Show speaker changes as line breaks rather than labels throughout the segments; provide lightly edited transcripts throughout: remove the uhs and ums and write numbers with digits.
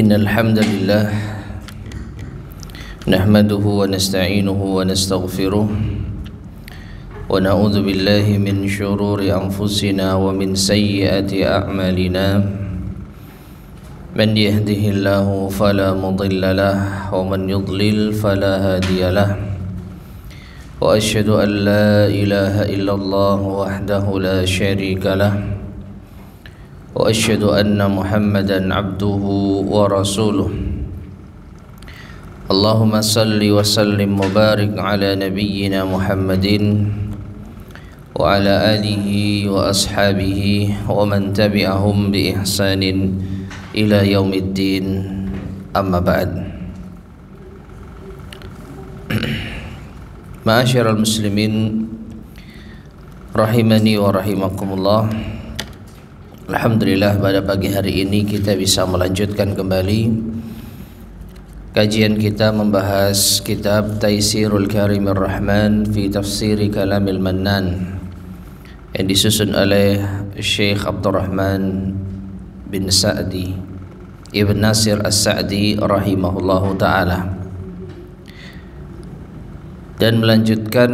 Innal hamdalillah nahmaduhu wa nasta'inuhu wa nastaghfiruh wa na'udzu billahi min shururi anfusina wa min sayyiati a'malina man yahdihillahu fala mudilla lahu wa man yudlil fala hadiya lahu wa asyhadu an la ilaha illallah wahdahu la syarika lahu wa asyhadu anna Muhammadan abduhu wa rasuluh. Allahumma salli wa sallim mubarik ala nabiyyina Muhammadin wa ala alihi wa ashabihi wa man tabi'ahum bi ihsanin ila yaumiddin, amma ba'd. Ma'asyiral muslimin rahimani wa rahimakumullah. Alhamdulillah, pada pagi hari ini kita bisa melanjutkan kembali kajian kita membahas kitab Taisirul Karimir Rahman fi Tafsiri Kalamil Mannan yang disusun oleh Syekh Abdurrahman bin Sa'di Ibn Nasir As-Sa'di rahimahullahu ta'ala, dan melanjutkan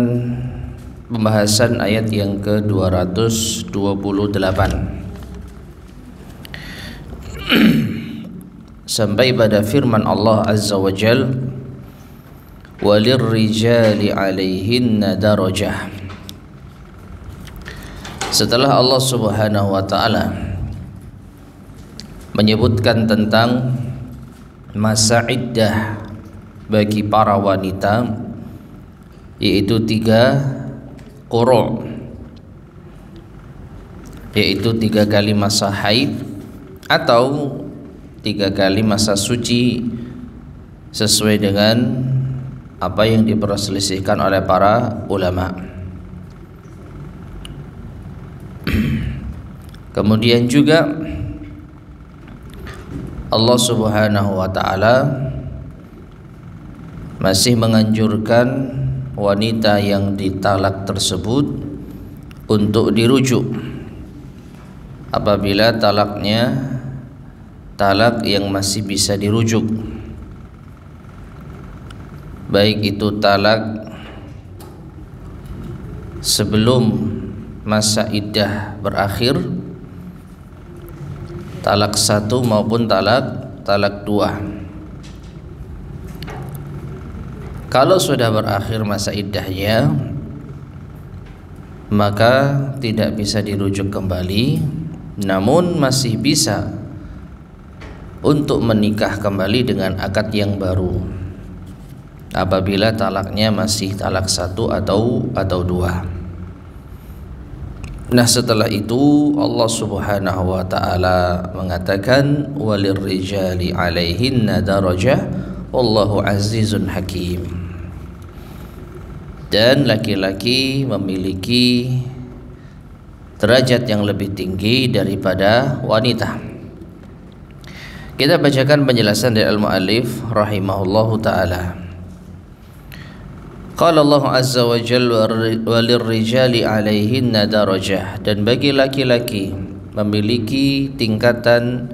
pembahasan ayat yang ke-228 sampai pada firman Allah Azza wa Jal, walirrijali alaihinna darajah. Setelah Allah Subhanahu wa ta'ala menyebutkan tentang masa iddah bagi para wanita, yaitu 3 quru', yaitu 3 kali masa haid atau 3 kali masa suci, sesuai dengan apa yang diperselisihkan oleh para ulama. Kemudian juga Allah Subhanahu wa ta'ala masih menganjurkan wanita yang ditalak tersebut untuk dirujuk apabila talaknya talak yang masih bisa dirujuk, baik itu talak sebelum masa iddah berakhir, talak 1 maupun talak 2. Kalau sudah berakhir masa iddahnya, maka tidak bisa dirujuk kembali, namun masih bisa untuk menikah kembali dengan akad yang baru apabila talaknya masih talak 1 atau 2. Nah, setelah itu Allah Subhanahu wa ta'ala mengatakan walirrijali alaihinna darajah wallahu azizun hakim, dan laki-laki memiliki derajat yang lebih tinggi daripada wanita. Kita bacakan penjelasan dari al-muallif rahimahullahu ta'ala. Qala Allah azza wa jalla walirrijali alaihinna darajah, dan bagi laki-laki memiliki tingkatan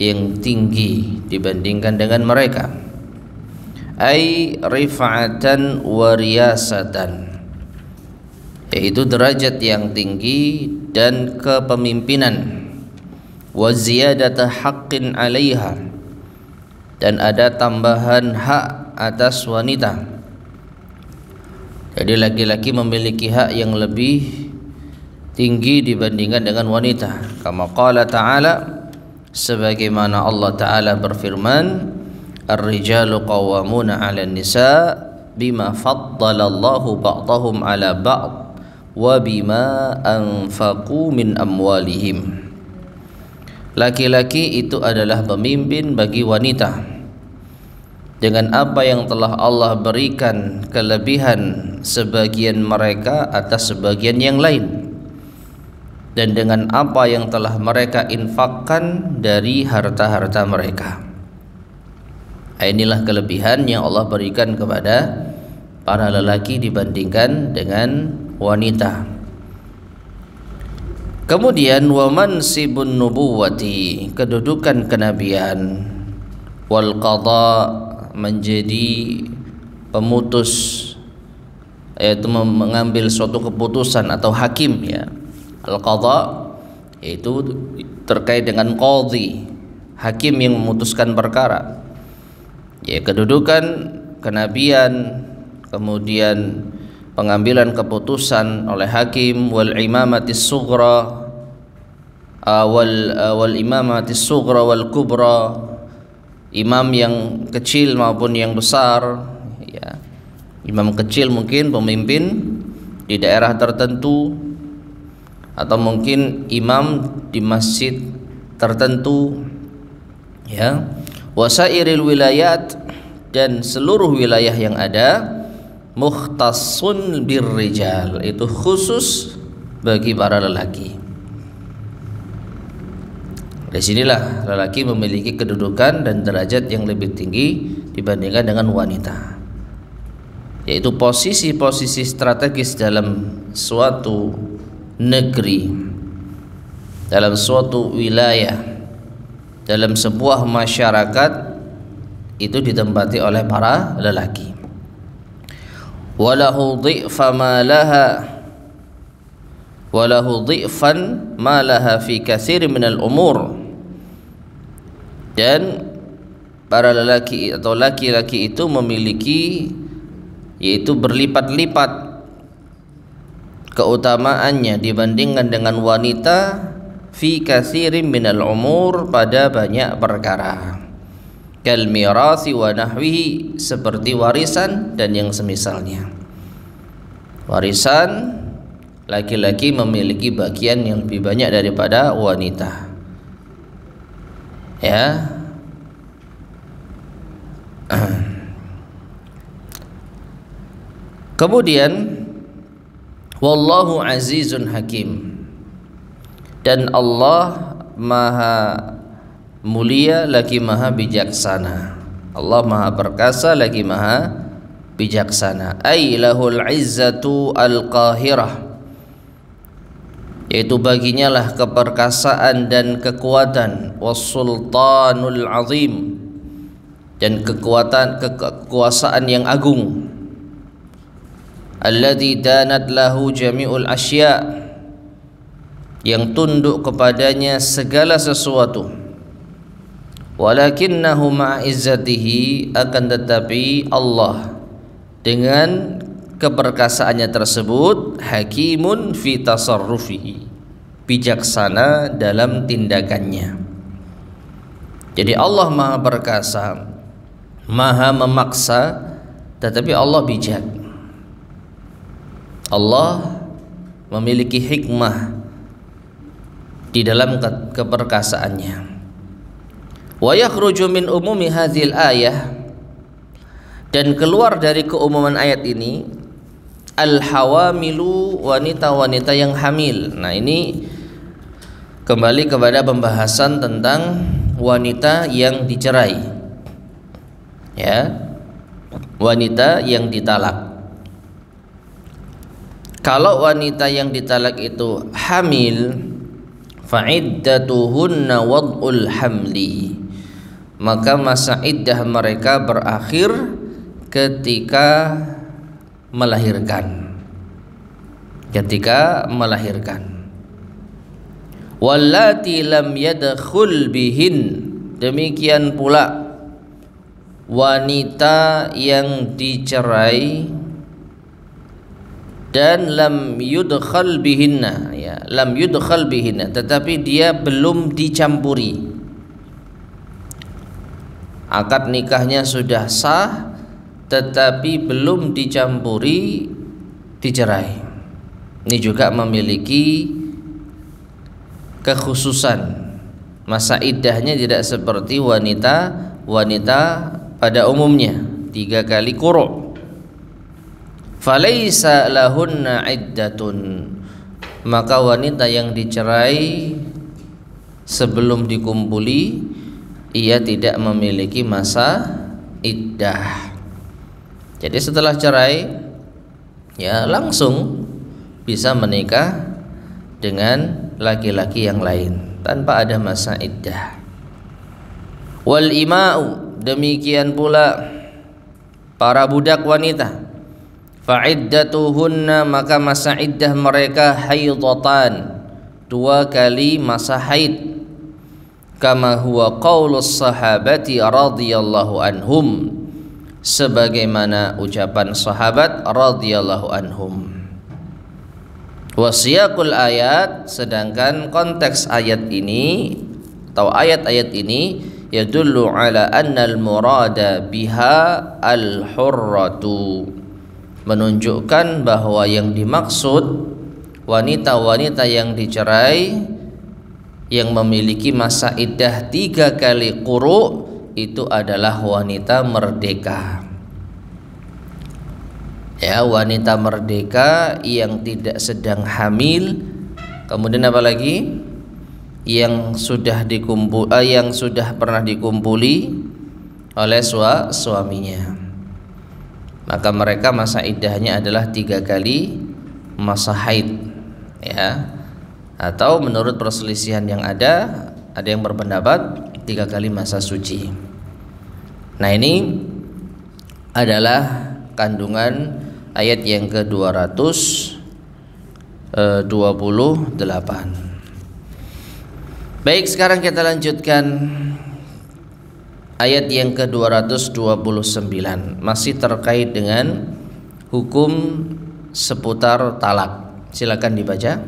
yang tinggi dibandingkan dengan mereka, ai rifa'atan wa riyasatan, yaitu derajat yang tinggi dan kepemimpinan, wa ziyadata haqqin 'alaiha, dan ada tambahan hak atas wanita. Jadi laki-laki memiliki hak yang lebih tinggi dibandingkan dengan wanita. Kama qala ta'ala, sebagaimana Allah ta'ala berfirman, ar-rijalu qawwamuna 'alan nisa bima faddalallahu ba'dahum 'ala ba'd wa bima anfaqu min amwalihim. Laki-laki itu adalah pemimpin bagi wanita dengan apa yang telah Allah berikan kelebihan sebagian mereka atas sebagian yang lain, dan dengan apa yang telah mereka infakkan dari harta-harta mereka. Inilah kelebihan yang Allah berikan kepada para lelaki dibandingkan dengan wanita. Kemudian wa mansibun nubuwati, kedudukan kenabian, wal qadha menjadi pemutus, yaitu mengambil suatu keputusan atau hakim ya. Al qadha yaitu terkait dengan qadhi, hakim yang memutuskan perkara. Ya, kedudukan kenabian, kemudian pengambilan keputusan oleh hakim, wal imamatis sughra wal imamatis sughra wal kubra, imam yang kecil maupun yang besar ya. Imam kecil mungkin pemimpin di daerah tertentu, atau mungkin imam di masjid tertentu ya. Wasairil wilayat, dan seluruh wilayah yang ada, mukhtassun birrijal, itu khusus bagi para lelaki. Dari sinilah lelaki memiliki kedudukan dan derajat yang lebih tinggi dibandingkan dengan wanita, yaitu posisi-posisi strategis dalam suatu negeri, dalam suatu wilayah, dalam sebuah masyarakat, itu ditempati oleh para lelaki. Walahu dhi'fa ma laha, walahu dhi'fan ma laha fi katsir minal umur, dan para lelaki atau laki-laki itu memiliki, yaitu berlipat-lipat keutamaannya dibandingkan dengan wanita, fi katsirin minal umur, pada banyak perkara, kal mirasi wa nahwihi, seperti warisan dan yang semisalnya. Warisan, laki-laki memiliki bagian yang lebih banyak daripada wanita ya. Kemudian wallahu azizun hakim, dan Allah maha mulia lagi maha bijaksana. Allah maha perkasa lagi maha bijaksana. Ay lahul izzatu al-qahirah, yaitu baginya lah keperkasaan dan kekuatan, was-sultanul azim, dan kekuasaan yang agung, alladzi danat lahu jami'ul asya, yang tunduk kepadanya segala sesuatu. Walakinnahu ma'izzatihi, akan tetapi Allah dengan keperkasaannya tersebut, hakimun fi tasarrufihi, bijaksana dalam tindakannya. Jadi Allah maha perkasa, maha memaksa, tetapi Allah bijak. Allah memiliki hikmah di dalam keperkasaannya. Wa yakhruju min umumi hadhil ayah, dan keluar dari keumuman ayat ini, al-hawamilu, wanita-wanita yang hamil. Nah, ini kembali kepada pembahasan tentang wanita yang dicerai ya, wanita yang ditalak. Kalau wanita yang ditalak itu hamil, fa'iddatuhunna wad'ul hamli, maka masa iddah mereka berakhir ketika melahirkan. Ketika melahirkan. Wallati lam yadkhul bihin, demikian pula wanita yang dicerai dan lam yudkhal bihinna, ya, lam yudkhal bihinna, tetapi dia belum dicampuri. Akad nikahnya sudah sah tetapi belum dicampuri, dicerai. Ini juga memiliki kekhususan. Masa iddahnya tidak seperti wanita pada umumnya, 3 kali quru'. Falaisa lahunna iddatun, maka wanita yang dicerai sebelum dikumpuli, ia tidak memiliki masa iddah. Jadi setelah cerai, ya langsung bisa menikah dengan laki-laki yang lain tanpa ada masa iddah. Wal ima'u, demikian pula para budak wanita, fa'iddatuhunna, maka masa iddah mereka haidatan, 2 kali masa haid, kama huwa qaulus sahabati radhiyallahu anhum, sebagaimana ucapan sahabat radhiyallahu anhum. Wasiyaqul ayat, sedangkan konteks ayat ini atau ayat-ayat ini yadullu ala annal murada biha al-hurratu, menunjukkan bahwa yang dimaksud wanita-wanita yang dicerai yang memiliki masa iddah 3 kali quru itu adalah wanita merdeka. Ya, wanita merdeka yang tidak sedang hamil, kemudian apa lagi? Yang sudah pernah dikumpuli oleh suaminya. Maka mereka masa iddahnya adalah 3 kali masa haid, ya. Atau menurut perselisihan yang ada yang berpendapat 3 kali masa suci. Nah, ini adalah kandungan ayat yang ke-228. Baik, sekarang kita lanjutkan ayat yang ke-229, masih terkait dengan hukum seputar talak. Silakan dibaca.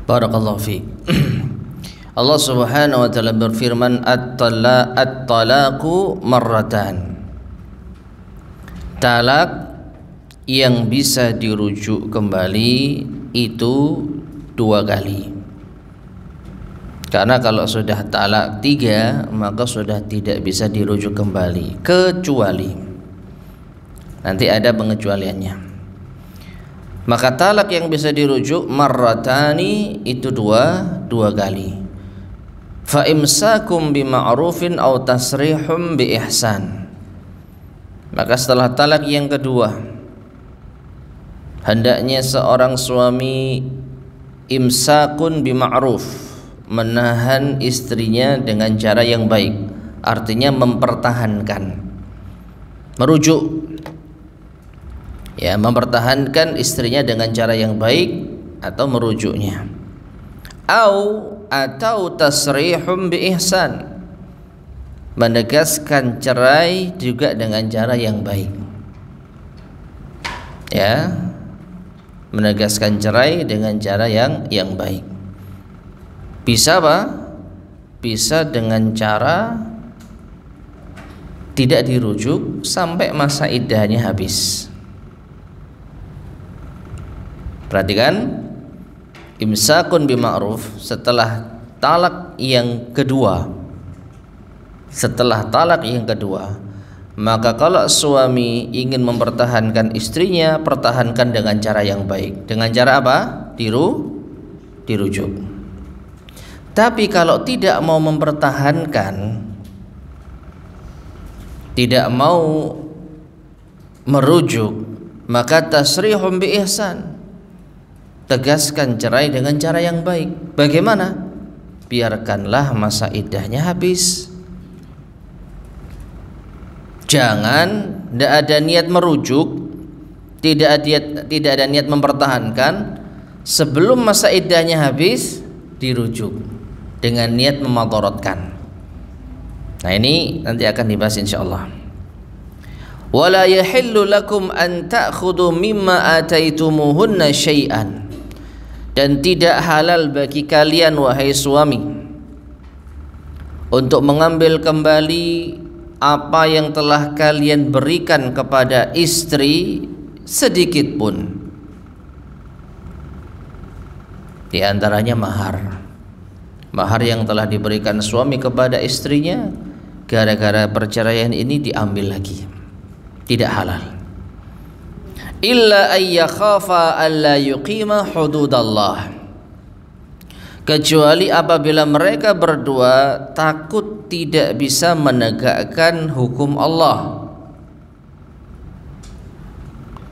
Barakallahu fiik. Allah Subhanahu wa taala berfirman, at-talaqu marratan. Talak yang bisa dirujuk kembali itu 2 kali. Karena kalau sudah talak 3 maka sudah tidak bisa dirujuk kembali, kecuali nanti ada pengecualiannya. Maka talak yang bisa dirujuk marratani itu dua kali. Fa imsakum bima'rufin aw tasrihum bi ihsan. Maka setelah talak yang kedua, hendaknya seorang suami imsakun bima'ruf, menahan istrinya dengan cara yang baik, artinya mempertahankan, merujuk, ya, mempertahankan istrinya dengan cara yang baik atau merujuknya. Atau tasrihum bi ihsan, menegaskan cerai juga dengan cara yang baik, ya, menegaskan cerai dengan cara yang baik. Bisa apa? Bisa dengan cara tidak dirujuk sampai masa iddahnya habis. Perhatikan, imsakun bima'ruf setelah talak yang kedua, Maka kalau suami ingin mempertahankan istrinya, pertahankan dengan cara yang baik. Dengan cara apa? Dirujuk. Tapi kalau tidak mau mempertahankan, tidak mau merujuk, maka tasrihum bi ihsan, tegaskan cerai dengan cara yang baik. Bagaimana? Biarkanlah masa iddahnya habis. Jangan, tidak ada niat merujuk, tidak ada niat mempertahankan, sebelum masa iddahnya habis dirujuk dengan niat memadharatkan. Nah, ini nanti akan dibahas insyaallah. Wala yahillu lakum an ta'khudhu mimma ataitumuhunna syai'an, dan tidak halal bagi kalian wahai suami untuk mengambil kembali apa yang telah kalian berikan kepada istri sedikit pun. Di antaranya mahar. Mahar yang telah diberikan suami kepada istrinya, gara-gara perceraian ini diambil lagi. Tidak halal. Illa ayyakhafa alla yuqima hududallah, kecuali apabila mereka berdua takut tidak bisa menegakkan hukum Allah.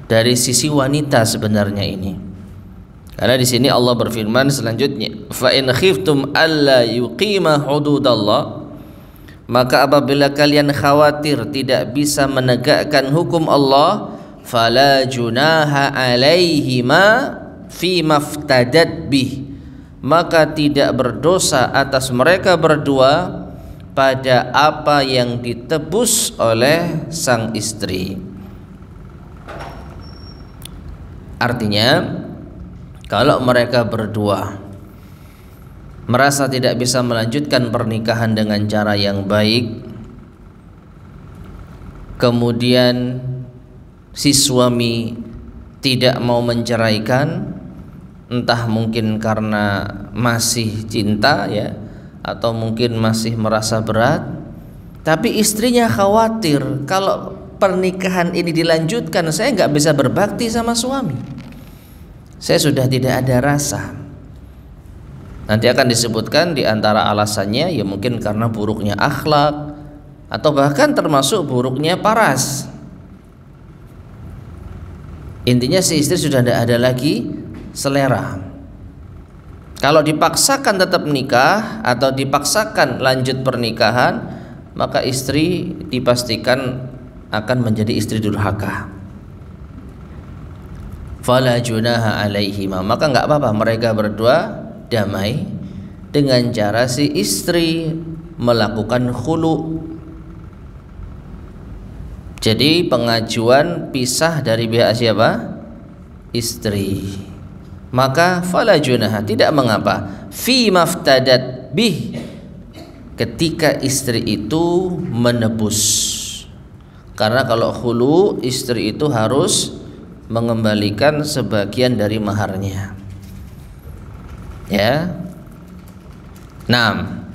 Dari sisi wanita sebenarnya ini, karena di sini Allah berfirman selanjutnya, fa in khiftum alla yuqima hududallah, maka apabila kalian khawatir tidak bisa menegakkan hukum Allah, fala junaha alaihima fi maftadat bih, maka tidak berdosa atas mereka berdua pada apa yang ditebus oleh sang istri. Artinya, kalau mereka berdua merasa tidak bisa melanjutkan pernikahan dengan cara yang baik, kemudian si suami tidak mau menceraikan, entah mungkin karena masih cinta ya, atau mungkin masih merasa berat, tapi istrinya khawatir kalau pernikahan ini dilanjutkan saya nggak bisa berbakti sama suami, saya sudah tidak ada rasa. Nanti akan disebutkan di antara alasannya ya mungkin karena buruknya akhlak, atau bahkan termasuk buruknya paras. Intinya si istri sudah tidak ada lagi selera. Kalau dipaksakan tetap menikah atau dipaksakan lanjut pernikahan, maka istri dipastikan akan menjadi istri durhaka. Fala junaha alaihima, maka enggak apa-apa mereka berdua damai dengan cara si istri melakukan khulu. Jadi pengajuan pisah dari pihak siapa? Istri. Maka fala junaha, tidak mengapa, fi maftadat bih, ketika istri itu menebus. Karena kalau khulu, istri itu harus mengembalikan sebagian dari maharnya. Ya. Naam.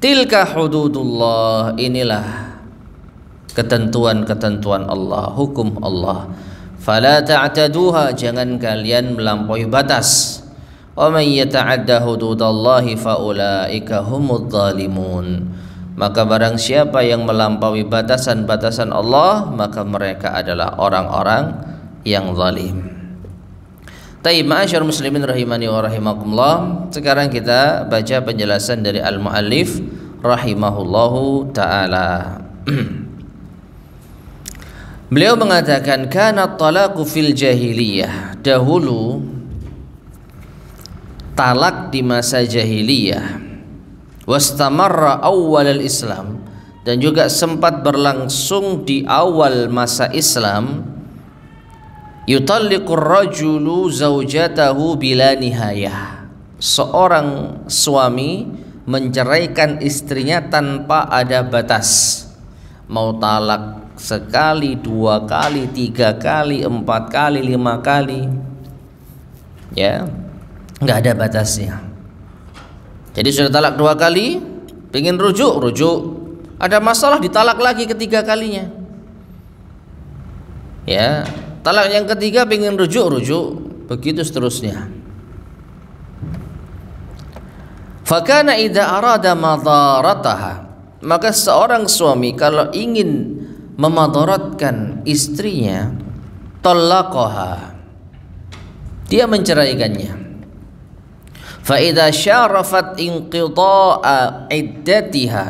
Tilka hududullah, inilah ketentuan-ketentuan Allah, hukum Allah. Fala ta'taduha, jangan kalian melampaui batas. Wa man yata'adda hududallahi faulaika humudz zalimun. Maka barang siapa yang melampaui batasan-batasan Allah, maka mereka adalah orang-orang yang zalim. Taib, ma'asyar muslimin rahimani wa rahimakumullah. Sekarang kita baca penjelasan dari al-muallif rahimahullahu ta'ala. Beliau mengatakan, kana talaqu fil jahiliyah, dahulu talak di masa jahiliyah, wastamarra awal al-Islam, dan juga sempat berlangsung di awal masa Islam. Yutalliqur rajulu zaujatahu bila nihayah, seorang suami menceraikan istrinya tanpa ada batas. Mau talak sekali, 2 kali, 3 kali, 4 kali, 5 kali, ya, nggak ada batasnya. Jadi sudah talak 2 kali, pengen rujuk, ada masalah ditalak lagi ketiga kalinya, Ya, talak yang ketiga pengen rujuk, begitu seterusnya. Fakana idza arada madarataha, maka seorang suami kalau ingin memadaratkan istrinya, talaqaha, dia menceraikannya. Fa idza syarafat inqidha'a iddatiha,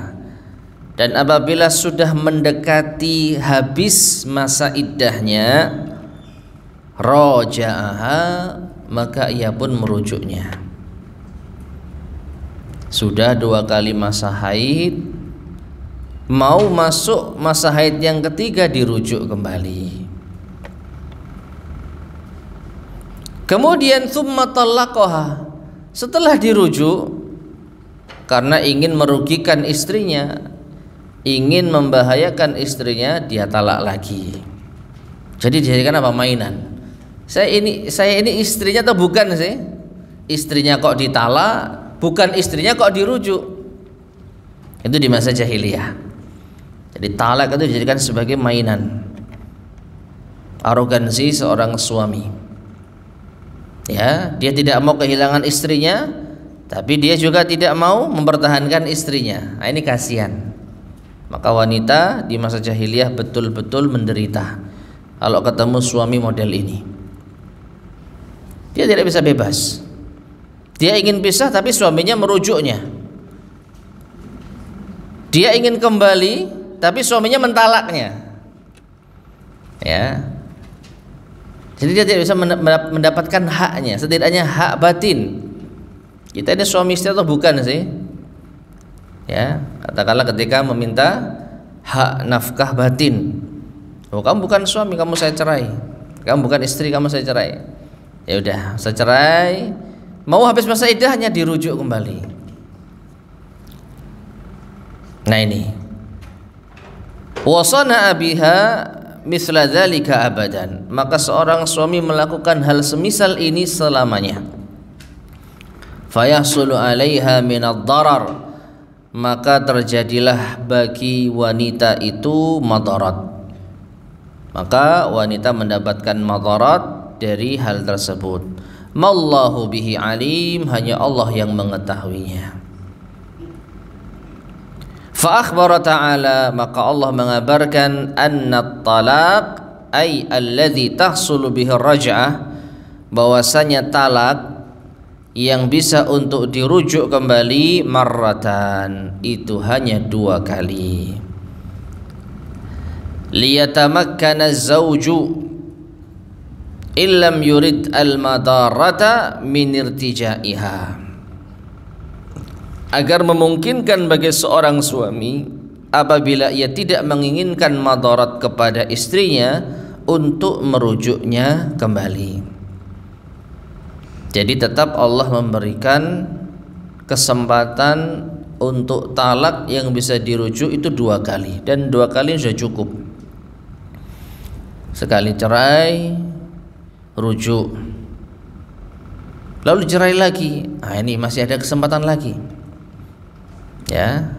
dan apabila sudah mendekati habis masa iddahnya, raja'aha, maka ia pun merujuknya. Sudah 2 kali masa haid, mau masuk masa haid yang ketiga, dirujuk kembali. Kemudian tsumma talaqaha, setelah dirujuk karena ingin merugikan istrinya, ingin membahayakan istrinya, dia talak lagi. Jadi dijadikan apa? Mainan. Saya ini istrinya atau bukan sih? Istrinya kok ditalak, bukan istrinya kok dirujuk. Itu di masa jahiliyah. Jadi talak itu dijadikan sebagai mainan. Arogansi seorang suami. Ya, dia tidak mau kehilangan istrinya, tapi dia juga tidak mau mempertahankan istrinya. Nah, ini kasihan. Maka wanita di masa jahiliyah betul-betul menderita kalau ketemu suami model ini. Dia tidak bisa bebas. Dia ingin pisah tapi suaminya merujuknya. Dia ingin kembali tapi suaminya mentalaknya. Ya. Jadi dia tidak bisa mendapatkan haknya, setidaknya hak batin. Kita ini suami istri atau bukan sih? Ya, katakanlah ketika meminta hak nafkah batin. Oh, kamu bukan suami, kamu saya cerai. Kamu bukan istri, kamu saya cerai. Ya udah, saya cerai. Mau habis masa iddahnya, dirujuk kembali. Nah ini. Wa sana'a biha misla dzalika abadan, maka seorang suami melakukan hal semisal ini selamanya. Fayahsulu 'alaiha minad darar, maka terjadilah bagi wanita itu madarat. Maka wanita mendapatkan madarat dari hal tersebut. Mallahu bihi alim, hanya Allah yang mengetahuinya. Fa akhbara ta'ala, maka Allah mengabarkan anna talaq ay alladhi tahsulu bihi raj'ah, bahwasanya talak yang bisa untuk dirujuk kembali marratan, itu hanya 2 kali. Liyatamakkana az-zawju illam yurid al-madarrata min irtijaiha, agar memungkinkan bagi seorang suami apabila ia tidak menginginkan madarat kepada istrinya untuk merujuknya kembali. Jadi tetap Allah memberikan kesempatan untuk talak yang bisa dirujuk itu 2 kali, dan 2 kali sudah cukup. Sekali cerai, rujuk, lalu cerai lagi. Nah, ini masih ada kesempatan lagi. Ya.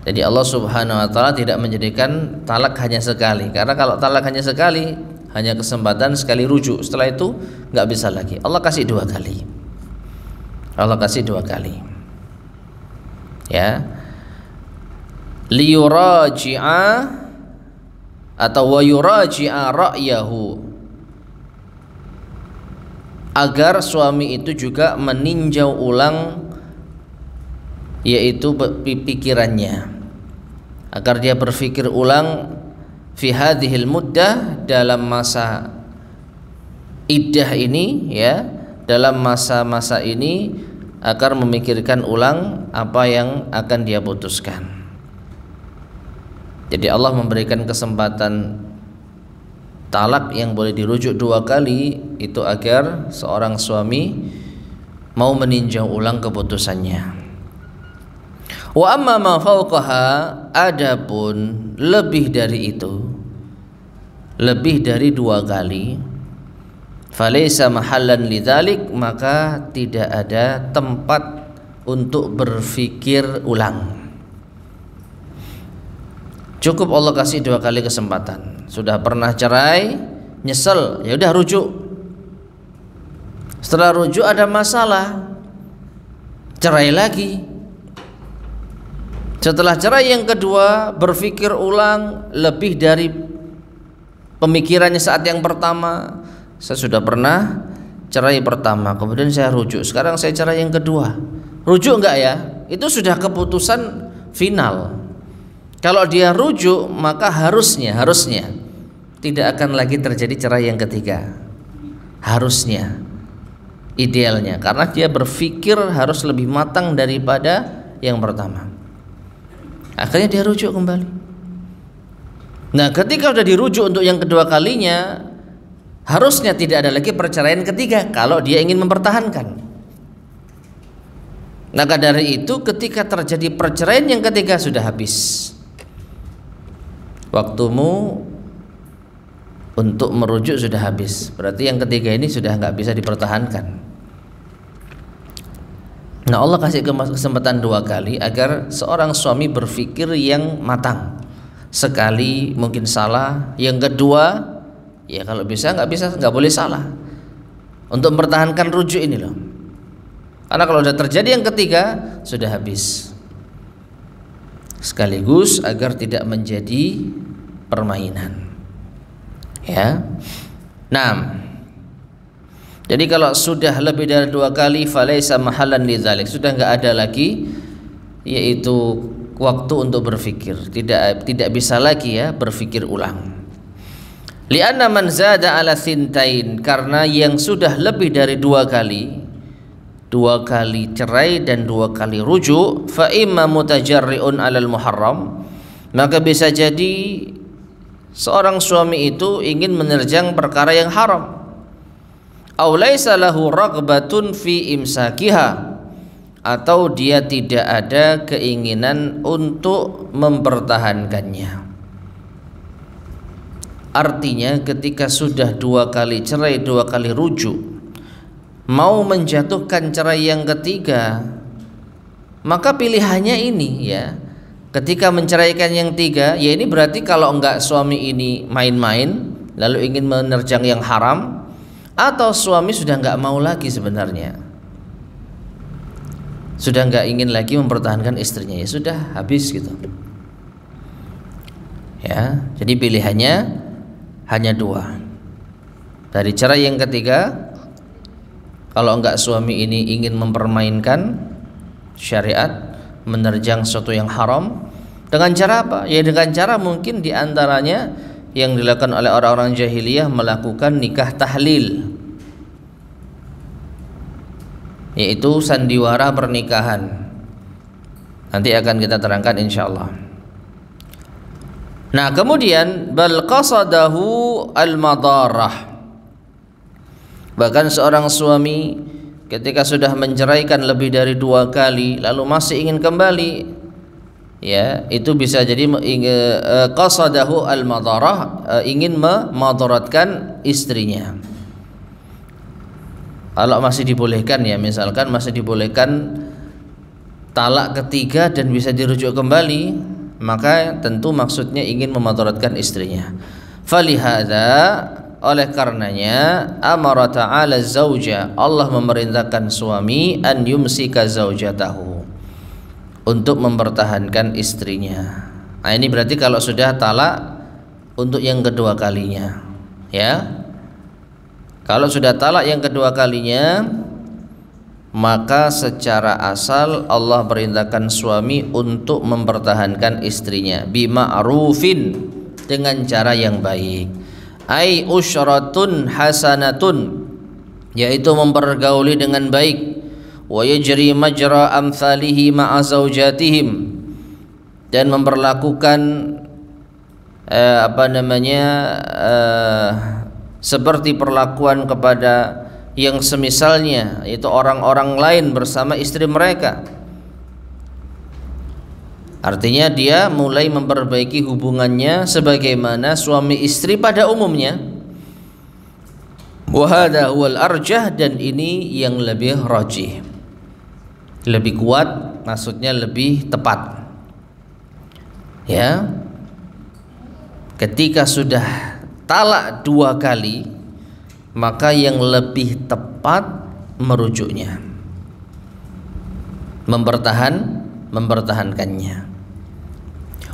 Jadi Allah Subhanahu wa taala tidak menjadikan talak hanya sekali, karena kalau talak hanya sekali, hanya kesempatan sekali rujuk, setelah itu nggak bisa lagi. Allah kasih 2 kali. Allah kasih 2 kali. Ya. Liyuraji'a atau wa yuraji'a ra'yahu, agar suami itu juga meninjau ulang, yaitu pikirannya, agar dia berpikir ulang fi hadhil muddah, dalam masa iddah ini, ya, dalam masa-masa ini, agar memikirkan ulang apa yang akan dia putuskan. Jadi Allah memberikan kesempatan talak yang boleh dirujuk 2 kali itu agar seorang suami mau meninjau ulang keputusannya. Wa amma ma fawqaha, adapun lebih dari itu, lebih dari 2 kali, falaysa mahallan lidzalik, maka tidak ada tempat untuk berpikir ulang. Cukup Allah kasih 2 kali kesempatan. Sudah pernah cerai, nyesel, ya udah rujuk. Setelah rujuk ada masalah, cerai lagi. Setelah cerai yang kedua, berpikir ulang lebih dari pemikirannya saat yang pertama. Saya sudah pernah cerai pertama, kemudian saya rujuk, sekarang saya cerai yang kedua. Rujuk enggak ya? Itu sudah keputusan final. Kalau dia rujuk, maka harusnya tidak akan lagi terjadi cerai yang ketiga. Harusnya, idealnya, karena dia berpikir harus lebih matang daripada yang pertama. Akhirnya dia rujuk kembali. Nah, ketika sudah dirujuk untuk yang kedua kalinya, harusnya tidak ada lagi perceraian ketiga kalau dia ingin mempertahankan. Maka dari itu ketika terjadi perceraian yang ketiga sudah habis. Waktumu untuk merujuk sudah habis. Berarti yang ketiga ini sudah nggak bisa dipertahankan. Nah, Allah kasih kesempatan 2 kali agar seorang suami berpikir yang matang. Sekali mungkin salah, yang kedua ya kalau bisa nggak boleh salah. Untuk mempertahankan rujuk ini loh. Karena kalau sudah terjadi yang ketiga sudah habis. Sekaligus agar tidak menjadi permainan. Ya. Nah, jadi kalau sudah lebih dari 2 kali falaisa mahallan lidzalik, sudah enggak ada lagi yaitu waktu untuk berpikir, tidak bisa lagi ya berpikir ulang. Li'anna man zada ala thintain, karena yang sudah lebih dari 2 kali cerai dan 2 kali rujuk, fa imma mutajarriun alal muharram, maka bisa jadi seorang suami itu ingin menerjang perkara yang haram, aw laisa lahu raghbatun fi imsakiha, atau dia tidak ada keinginan untuk mempertahankannya. Artinya ketika sudah 2 kali cerai, 2 kali rujuk, mau menjatuhkan cerai yang ketiga, maka pilihannya ini ya. Ketika menceraikan yang 3, ya ini berarti kalau enggak suami ini main-main lalu ingin menerjang yang haram, atau suami sudah enggak mau lagi sebenarnya, sudah enggak ingin lagi mempertahankan istrinya, ya sudah habis gitu ya. Jadi pilihannya hanya 2. Dari cerai yang ketiga, kalau enggak suami ini ingin mempermainkan syariat, menerjang sesuatu yang haram, dengan cara apa? Ya dengan cara mungkin diantaranya yang dilakukan oleh orang-orang jahiliyah, melakukan nikah tahlil, yaitu sandiwara pernikahan. Nanti akan kita terangkan insyaallah. Nah, kemudian bal qasadahu al-madarah. Bahkan seorang suami ketika sudah menceraikan lebih dari 2 kali lalu masih ingin kembali, ya itu bisa jadi qasadahu al-madarah, ingin memadaratkan istrinya. Kalau masih dibolehkan ya, misalkan masih dibolehkan talak ketiga dan bisa dirujuk kembali, maka tentu maksudnya ingin memadaratkan istrinya. Falihada, oleh karenanya amara ta'ala zauja, Allah memerintahkan suami an yumsika zaujatahu, untuk mempertahankan istrinya. Nah, ini berarti kalau sudah talak untuk yang kedua kalinya ya. Kalau sudah talak yang kedua kalinya, maka secara asal Allah perintahkan suami untuk mempertahankan istrinya bima'rufin, dengan cara yang baik. Ai usyratun hasanatun, yaitu mempergauli dengan baik, wa yajri majra amsalihi ma'a zaujatihim, dan memperlakukan seperti perlakuan kepada yang semisalnya, yaitu orang-orang lain bersama istri mereka. Artinya dia mulai memperbaiki hubungannya sebagaimana suami istri pada umumnya. Wa hadha huwal arjah, dan ini yang lebih rajih, lebih kuat, maksudnya lebih tepat. Ya. ketika sudah talak 2 kali, maka yang lebih tepat merujuknya, mempertahankannya.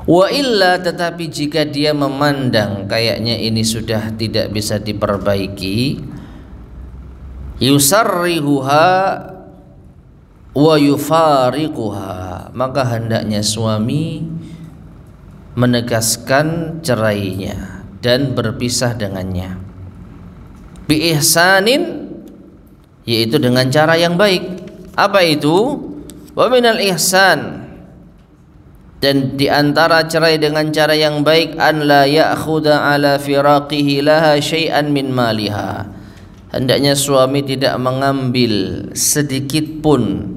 Wa illa, tetapi jika dia memandang kayaknya ini sudah tidak bisa diperbaiki, yusarrihuha wa yufariquha, maka hendaknya suami menegaskan cerainya dan berpisah dengannya. Bi ihsanin, yaitu dengan cara yang baik. Apa itu? Wa minal ihsan, dan di antara cerai dengan cara yang baik, an la ya'khudha ala firaqihi laha syai'an min maliha, hendaknya suami tidak mengambil sedikit pun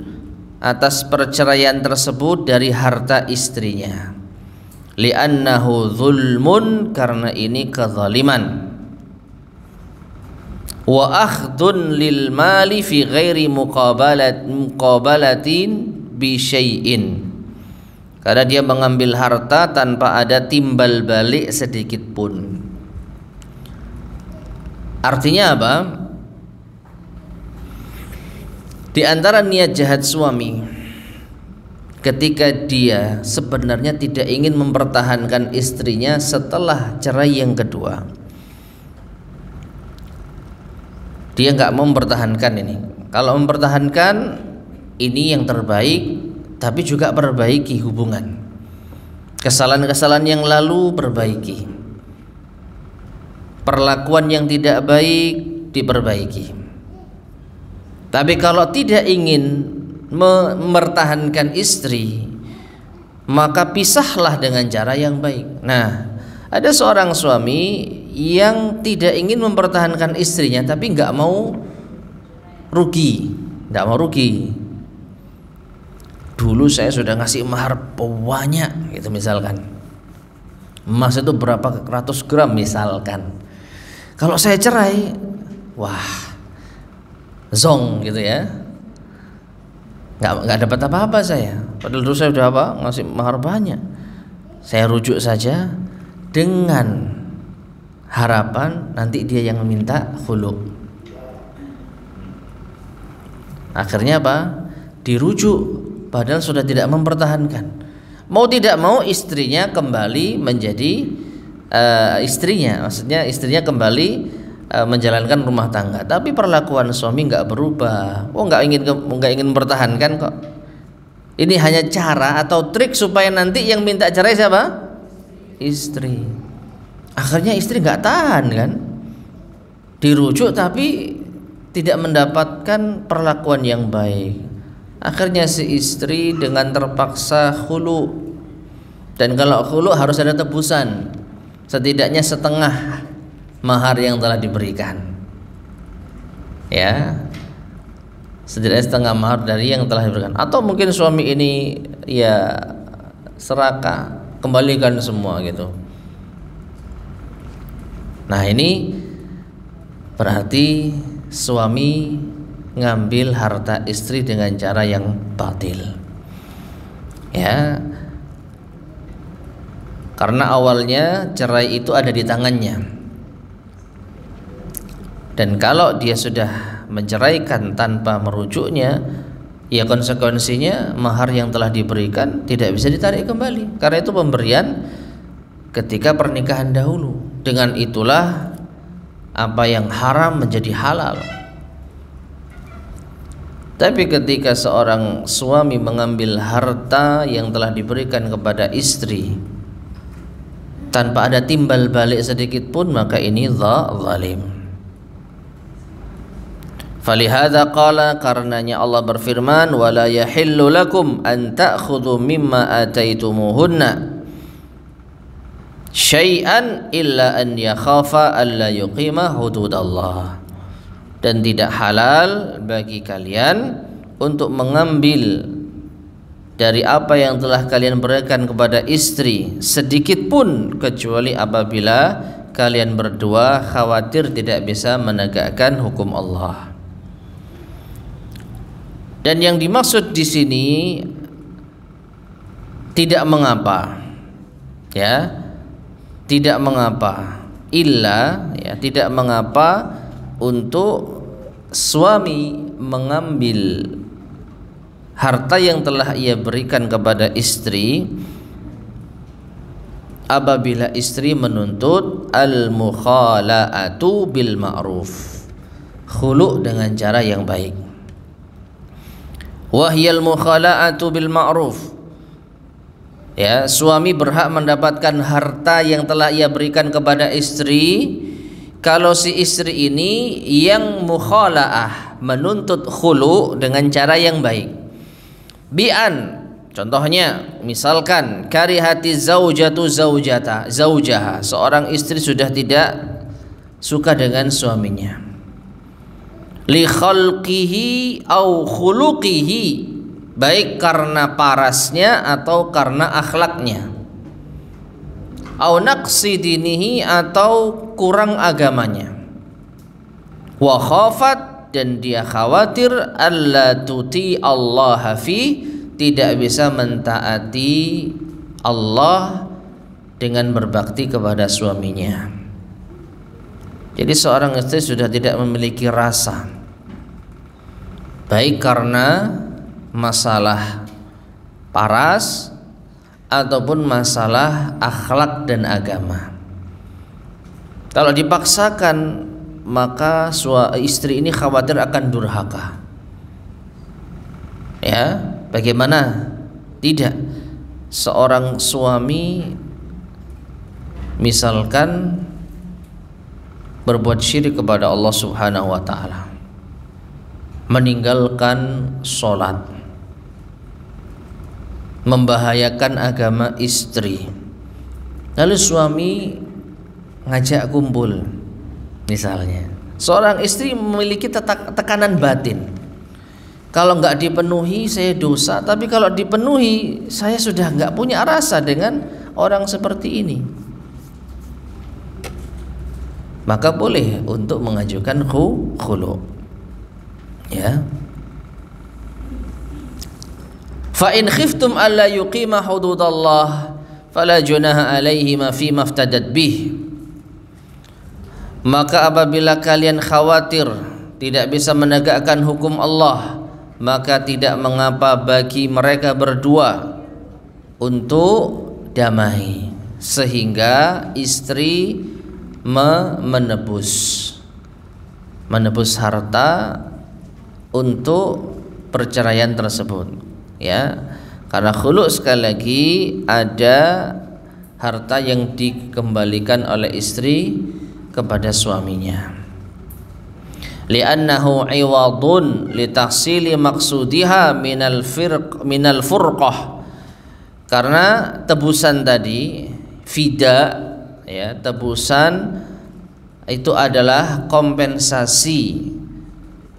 atas perceraian tersebut dari harta istrinya. Li'annahu zulmun, karena ini kezaliman. Wa akhdun lil mali fi ghairi muqabalatin bi syai'in, karena dia mengambil harta tanpa ada timbal balik sedikit pun. Artinya apa? Di antara niat jahat suami ketika dia sebenarnya tidak ingin mempertahankan istrinya setelah cerai yang kedua, dia nggak mau mempertahankan ini. Kalau mempertahankan ini yang terbaik, tapi juga perbaiki hubungan. Kesalahan-kesalahan yang lalu perbaiki, perlakuan yang tidak baik diperbaiki. Tapi kalau tidak ingin mempertahankan istri, maka pisahlah dengan cara yang baik. Nah, ada seorang suami yang tidak ingin mempertahankan istrinya, tapi nggak mau rugi. Dulu saya sudah ngasih mahar banyak, gitu misalkan. Emas itu berapa ratus gram misalkan. Kalau saya cerai, wah, zong gitu ya. Nggak dapat apa-apa saya. Padahal dulu saya sudah ngasih mahar banyak. Saya rujuk saja dengan harapan nanti dia yang meminta khulu. Akhirnya apa? Dirujuk, padahal sudah tidak mempertahankan. Mau tidak mau istrinya kembali menjadi istrinya, maksudnya istrinya kembali menjalankan rumah tangga. Tapi perlakuan suami nggak berubah. Oh, nggak ingin mempertahankan kok. Ini hanya cara atau trik supaya nanti yang minta cerai siapa? Istri. Akhirnya istri nggak tahan kan, dirujuk tapi tidak mendapatkan perlakuan yang baik. Akhirnya si istri dengan terpaksa khulu, dan kalau khulu harus ada tebusan, setidaknya setengah mahar yang telah diberikan, ya, setidaknya setengah mahar dari yang telah diberikan. Atau mungkin suami ini ya serakah, kembalikan semua gitu. Nah, ini berarti suami ngambil harta istri dengan cara yang batil, ya, karena awalnya cerai itu ada di tangannya. Dan kalau dia sudah menceraikan tanpa merujuknya, ya konsekuensinya mahar yang telah diberikan tidak bisa ditarik kembali, karena itu pemberian ketika pernikahan dahulu. Dengan itulah apa yang haram menjadi halal. Tapi ketika seorang suami mengambil harta yang telah diberikan kepada istri tanpa ada timbal balik sedikit pun, maka ini zalim. Falihada qala, karenanya Allah berfirman, wala yahillu lakum an ta'khudhu mimma ataitumuhunna syai'an illa an yakhafa alla yuqima hududallah. Dan tidak halal bagi kalian untuk mengambil dari apa yang telah kalian berikan kepada istri sedikit pun, kecuali apabila kalian berdua khawatir tidak bisa menegakkan hukum Allah. Dan yang dimaksud di sini tidak mengapa, ya, tidak mengapa, tidak mengapa untuk suami mengambil harta yang telah ia berikan kepada istri apabila istri menuntut al-mukhala'atu bil ma'ruf, khulu dengan cara yang baik. Wahyal mukhala'atu bil ma'ruf, ya, suami berhak mendapatkan harta yang telah ia berikan kepada istri kalau si istri ini yang mukhala'ah, menuntut khulu dengan cara yang baik. Bi'an, contohnya misalkan karihati zaujatu zaujaha, seorang istri sudah tidak suka dengan suaminya, li khalqihi au khuluqihi, baik karena parasnya atau karena akhlaknya, au naqsi dinihi, atau kurang agamanya, wa khafat, dan dia khawatir alla tuti Allah fi, tidak bisa mentaati Allah dengan berbakti kepada suaminya. Jadi seorang istri sudah tidak memiliki rasa, baik karena masalah paras ataupun masalah akhlak dan agama. Kalau dipaksakan, maka istri ini khawatir akan durhaka. Ya, bagaimana tidak seorang suami misalkan berbuat syirik kepada Allah Subhanahu wa taala, meninggalkan sholat, membahayakan agama istri, lalu suami ngajak kumpul. Misalnya seorang istri memiliki tekanan batin, kalau nggak dipenuhi saya dosa, tapi kalau dipenuhi saya sudah nggak punya rasa dengan orang seperti ini. Maka boleh untuk mengajukan khulu, ya. Fa in khiftum alla yuqima hududallah fala junaha alaihima fi maftadat bih. Maka apabila kalian khawatir tidak bisa menegakkan hukum Allah, maka tidak mengapa bagi mereka berdua untuk damai, sehingga istri menebus harta untuk perceraian tersebut, ya. Karena khulu sekali lagi ada harta yang dikembalikan oleh istri kepada suaminya, li'annahu iwadun litahsili maqsudiha minal furqah, karena tebusan tadi fida, ya, tebusan itu adalah kompensasi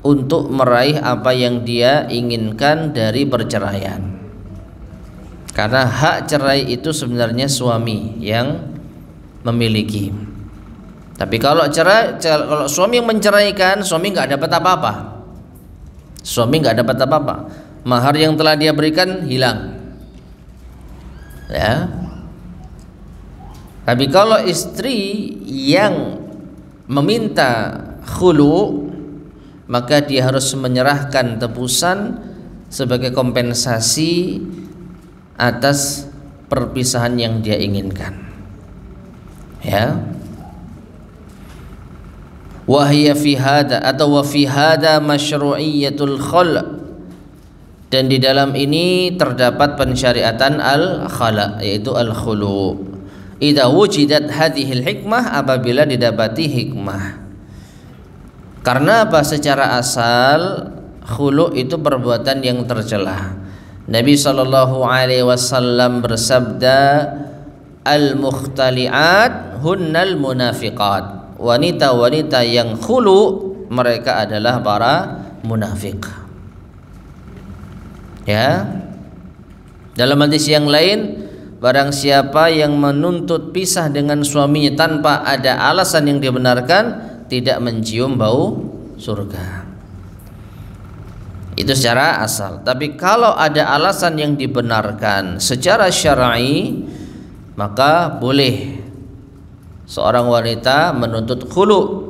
untuk meraih apa yang dia inginkan dari perceraian. Karena hak cerai itu sebenarnya suami yang memiliki. Tapi kalau suami yang menceraikan, suami nggak dapat apa-apa. Suami nggak dapat apa-apa. Mahar yang telah dia berikan hilang, ya. Tapi kalau istri yang meminta khulu, maka dia harus menyerahkan tebusan sebagai kompensasi atas perpisahan yang dia inginkan, ya. Wahya fi hada atau wa fi hada masyru'iyatul khul', dan di dalam ini terdapat pensyariatan al-khala', yaitu al-khulu'. Idza wujidat hadhil hikmah, apabila didapati hikmah. Karena apa? Secara asal khulu' itu perbuatan yang tercela. Nabi sallallahu alaihi wasallam bersabda, al-mukhtali'at hunnal munafiqat. Wanita-wanita yang khulu mereka adalah para munafik, ya. Dalam hadis yang lain, barang siapa yang menuntut pisah dengan suaminya tanpa ada alasan yang dibenarkan, tidak mencium bau surga. Itu secara asal. Tapi kalau ada alasan yang dibenarkan secara syar'i, maka boleh seorang wanita menuntut khulu,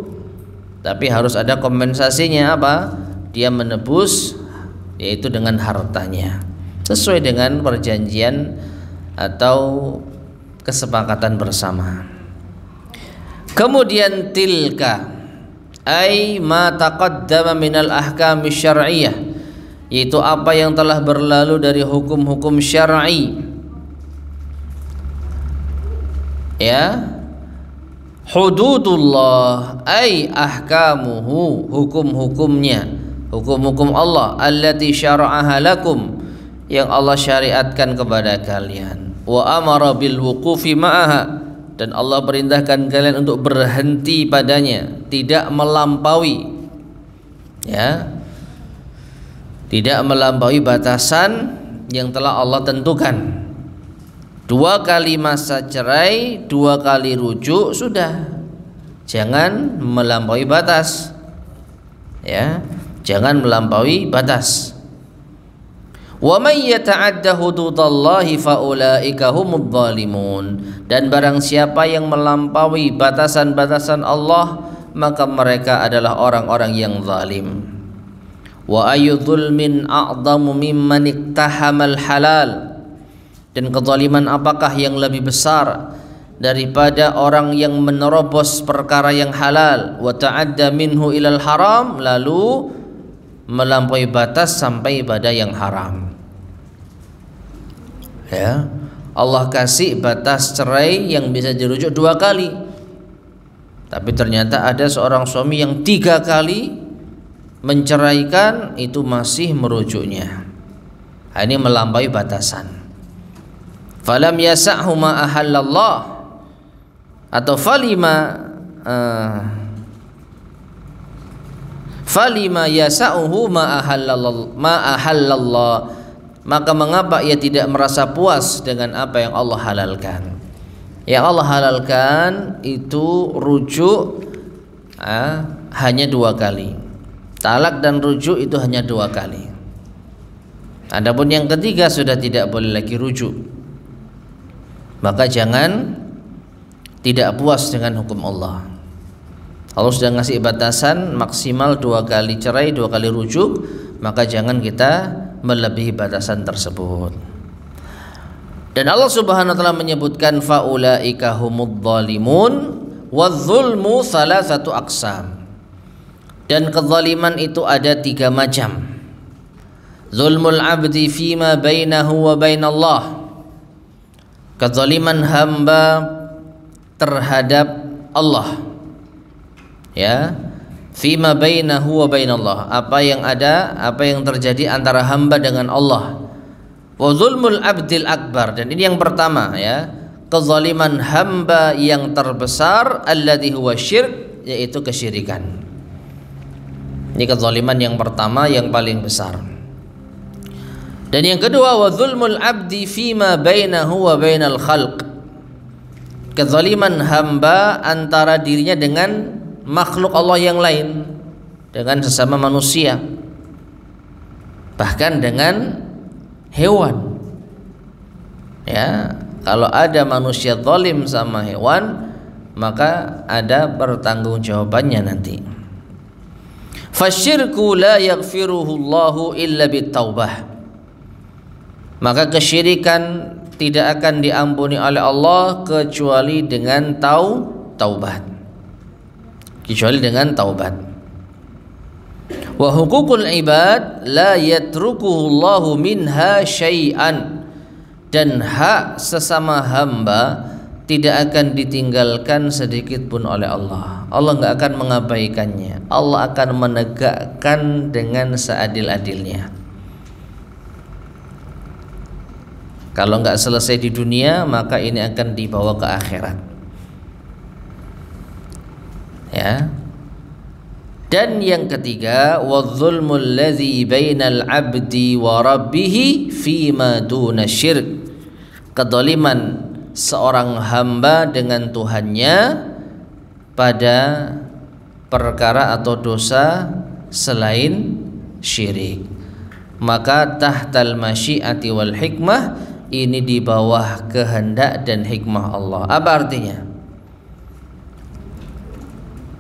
tapi harus ada kompensasinya. Apa? Dia menebus, yaitu dengan hartanya, sesuai dengan perjanjian atau kesepakatan bersama. Kemudian tilka ai ma taqaddama minal ahkam syar'iyyah, yaitu apa yang telah berlalu dari hukum-hukum syar'i. Ya, hududullah ai ahkamuhu, hukum-hukumnya, hukum-hukum Allah, allati syara'aha lakum, yang Allah syariatkan kepada kalian. Wa amara bil wuqufi ma'aha, dan Allah perintahkan kalian untuk berhenti padanya, tidak melampaui, ya, tidak melampaui batasan yang telah Allah tentukan. 2 kali masa cerai, 2 kali rujuk, sudah, jangan melampaui batas, ya, jangan melampaui batas. Wa may yata'adda hududallahi faulaika humudz zalimun, dan barang siapa yang melampaui batasan-batasan Allah, maka mereka adalah orang-orang yang zalim. Wa ayyu dzulmin a'dhamu mimman iktahamal halal, dan kezaliman apakah yang lebih besar daripada orang yang menerobos perkara yang halal, wa ta'adda minhu ilal haram, lalu melampaui batas sampai pada yang haram. Ya, Allah kasih batas cerai yang bisa dirujuk 2 kali, tapi ternyata ada seorang suami yang 3 kali menceraikan, itu masih merujuknya. Ini melampaui batasan. Falam yasa'hu ma ahallallah, atau falima yasa'uhu ma ahallallah, maka mengapa ia tidak merasa puas dengan apa yang Allah halalkan. Yang Allah halalkan itu rujuk hanya 2 kali. Talak dan rujuk itu hanya 2 kali. Adapun yang ketiga sudah tidak boleh lagi rujuk. Maka jangan tidak puas dengan hukum Allah. Allah sudah ngasih batasan maksimal 2 kali cerai, 2 kali rujuk, maka jangan kita melebihi batasan tersebut. Dan Allah Subhanahu wa taala menyebutkan faulaika humudz zalimun wadz-zulmu salasatu aqsam. Dan kezaliman itu ada 3 macam. Zulmul abdi fima bainahu wa bainallah, kezaliman hamba terhadap Allah, ya, fima bainahu wa bainallah, apa yang ada, apa yang terjadi antara hamba dengan Allah. Wa zulmul abdil akbar, dan ini yang pertama, ya, kezaliman hamba yang terbesar, alladzi huwa syirk, yaitu kesyirikan. Ini kezaliman yang pertama yang paling besar. Dan yang kedua, wa zulmul abdi fima bainahu wa bainal khalq, kezaliman hamba antara dirinya dengan makhluk Allah yang lain, dengan sesama manusia, bahkan dengan hewan. Ya, kalau ada manusia zalim sama hewan, maka ada pertanggungjawabannya nanti. Fasyirku la yaghfiruhu Allahu illa bitaubah, maka kesyirikan tidak akan diampuni oleh Allah kecuali dengan taubat. Kecuali dengan taubat. Wa huququl ibad la yatrukuhu Allahu minha syai'an, dan hak sesama hamba tidak akan ditinggalkan sedikit pun oleh Allah. Allah enggak akan mengabaikannya. Allah akan menegakkan dengan seadil-adilnya. Kalau enggak selesai di dunia, maka ini akan dibawa ke akhirat. Ya. Dan yang ketiga, wadzulmul ladzi bainal abdi wa rabbih fima duna syirk, kezaliman seorang hamba dengan Tuhannya pada perkara atau dosa selain syirik. Maka tahtal masyiati wal hikmah, ini di bawah kehendak dan hikmah Allah. Apa artinya?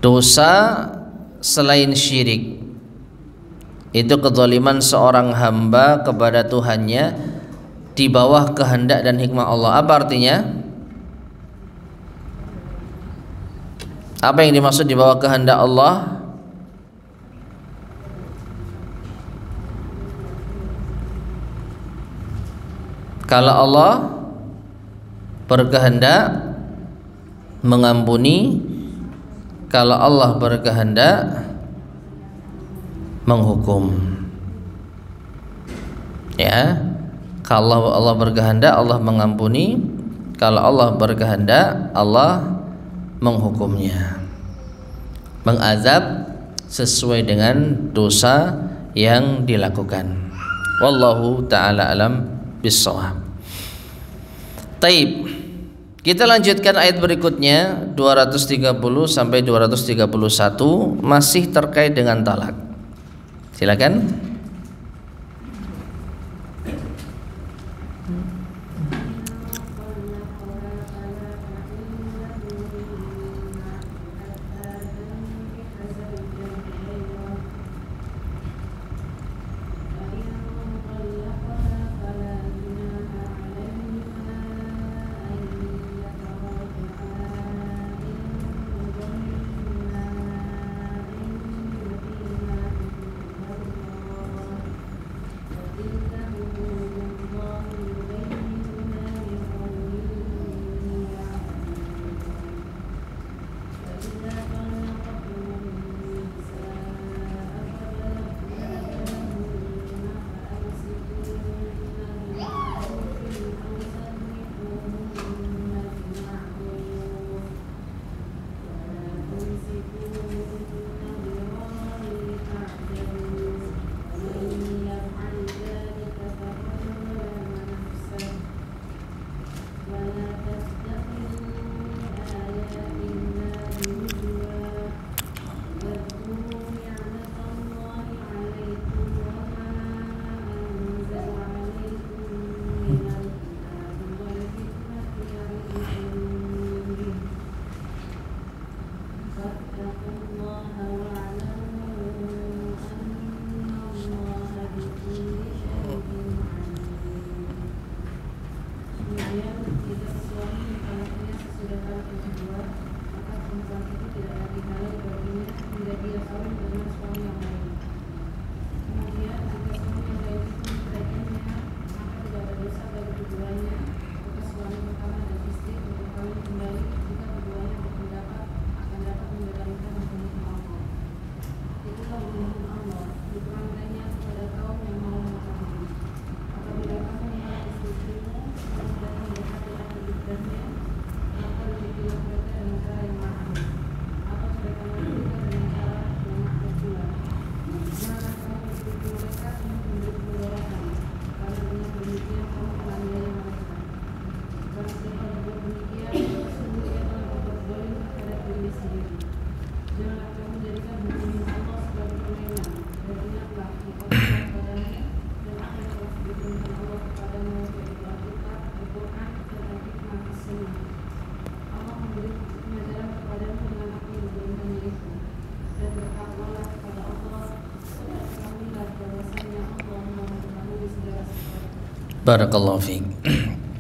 Dosa selain syirik itu kezaliman seorang hamba kepada Tuhannya di bawah kehendak dan hikmah Allah. Apa artinya? Apa yang dimaksud di bawah kehendak Allah? Kalau Allah berkehendak mengampuni, kalau Allah berkehendak menghukum. Ya, kalau Allah berkehendak Allah mengampuni, kalau Allah berkehendak Allah menghukumnya, mengazab sesuai dengan dosa yang dilakukan. Wallahu ta'ala alam bissawab. Taib. Kita lanjutkan ayat berikutnya 230 sampai 231 masih terkait dengan talak. Silakan. Barakallahu fiik.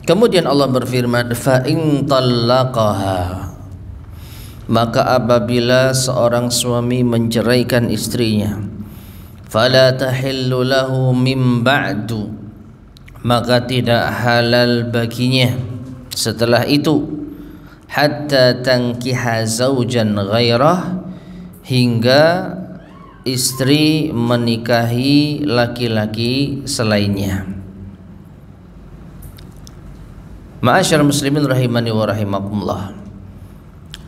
Kemudian Allah berfirman, fa in talaqaha, maka apabila seorang suami menceraikan istrinya, fala tahillu lahu min ba'du, maka tidak halal baginya setelah itu, hatta tankiha zaujan ghairah, hingga istri menikahi laki-laki selainnya. Ma'asyar muslimin rahimani wa rahimakumullah.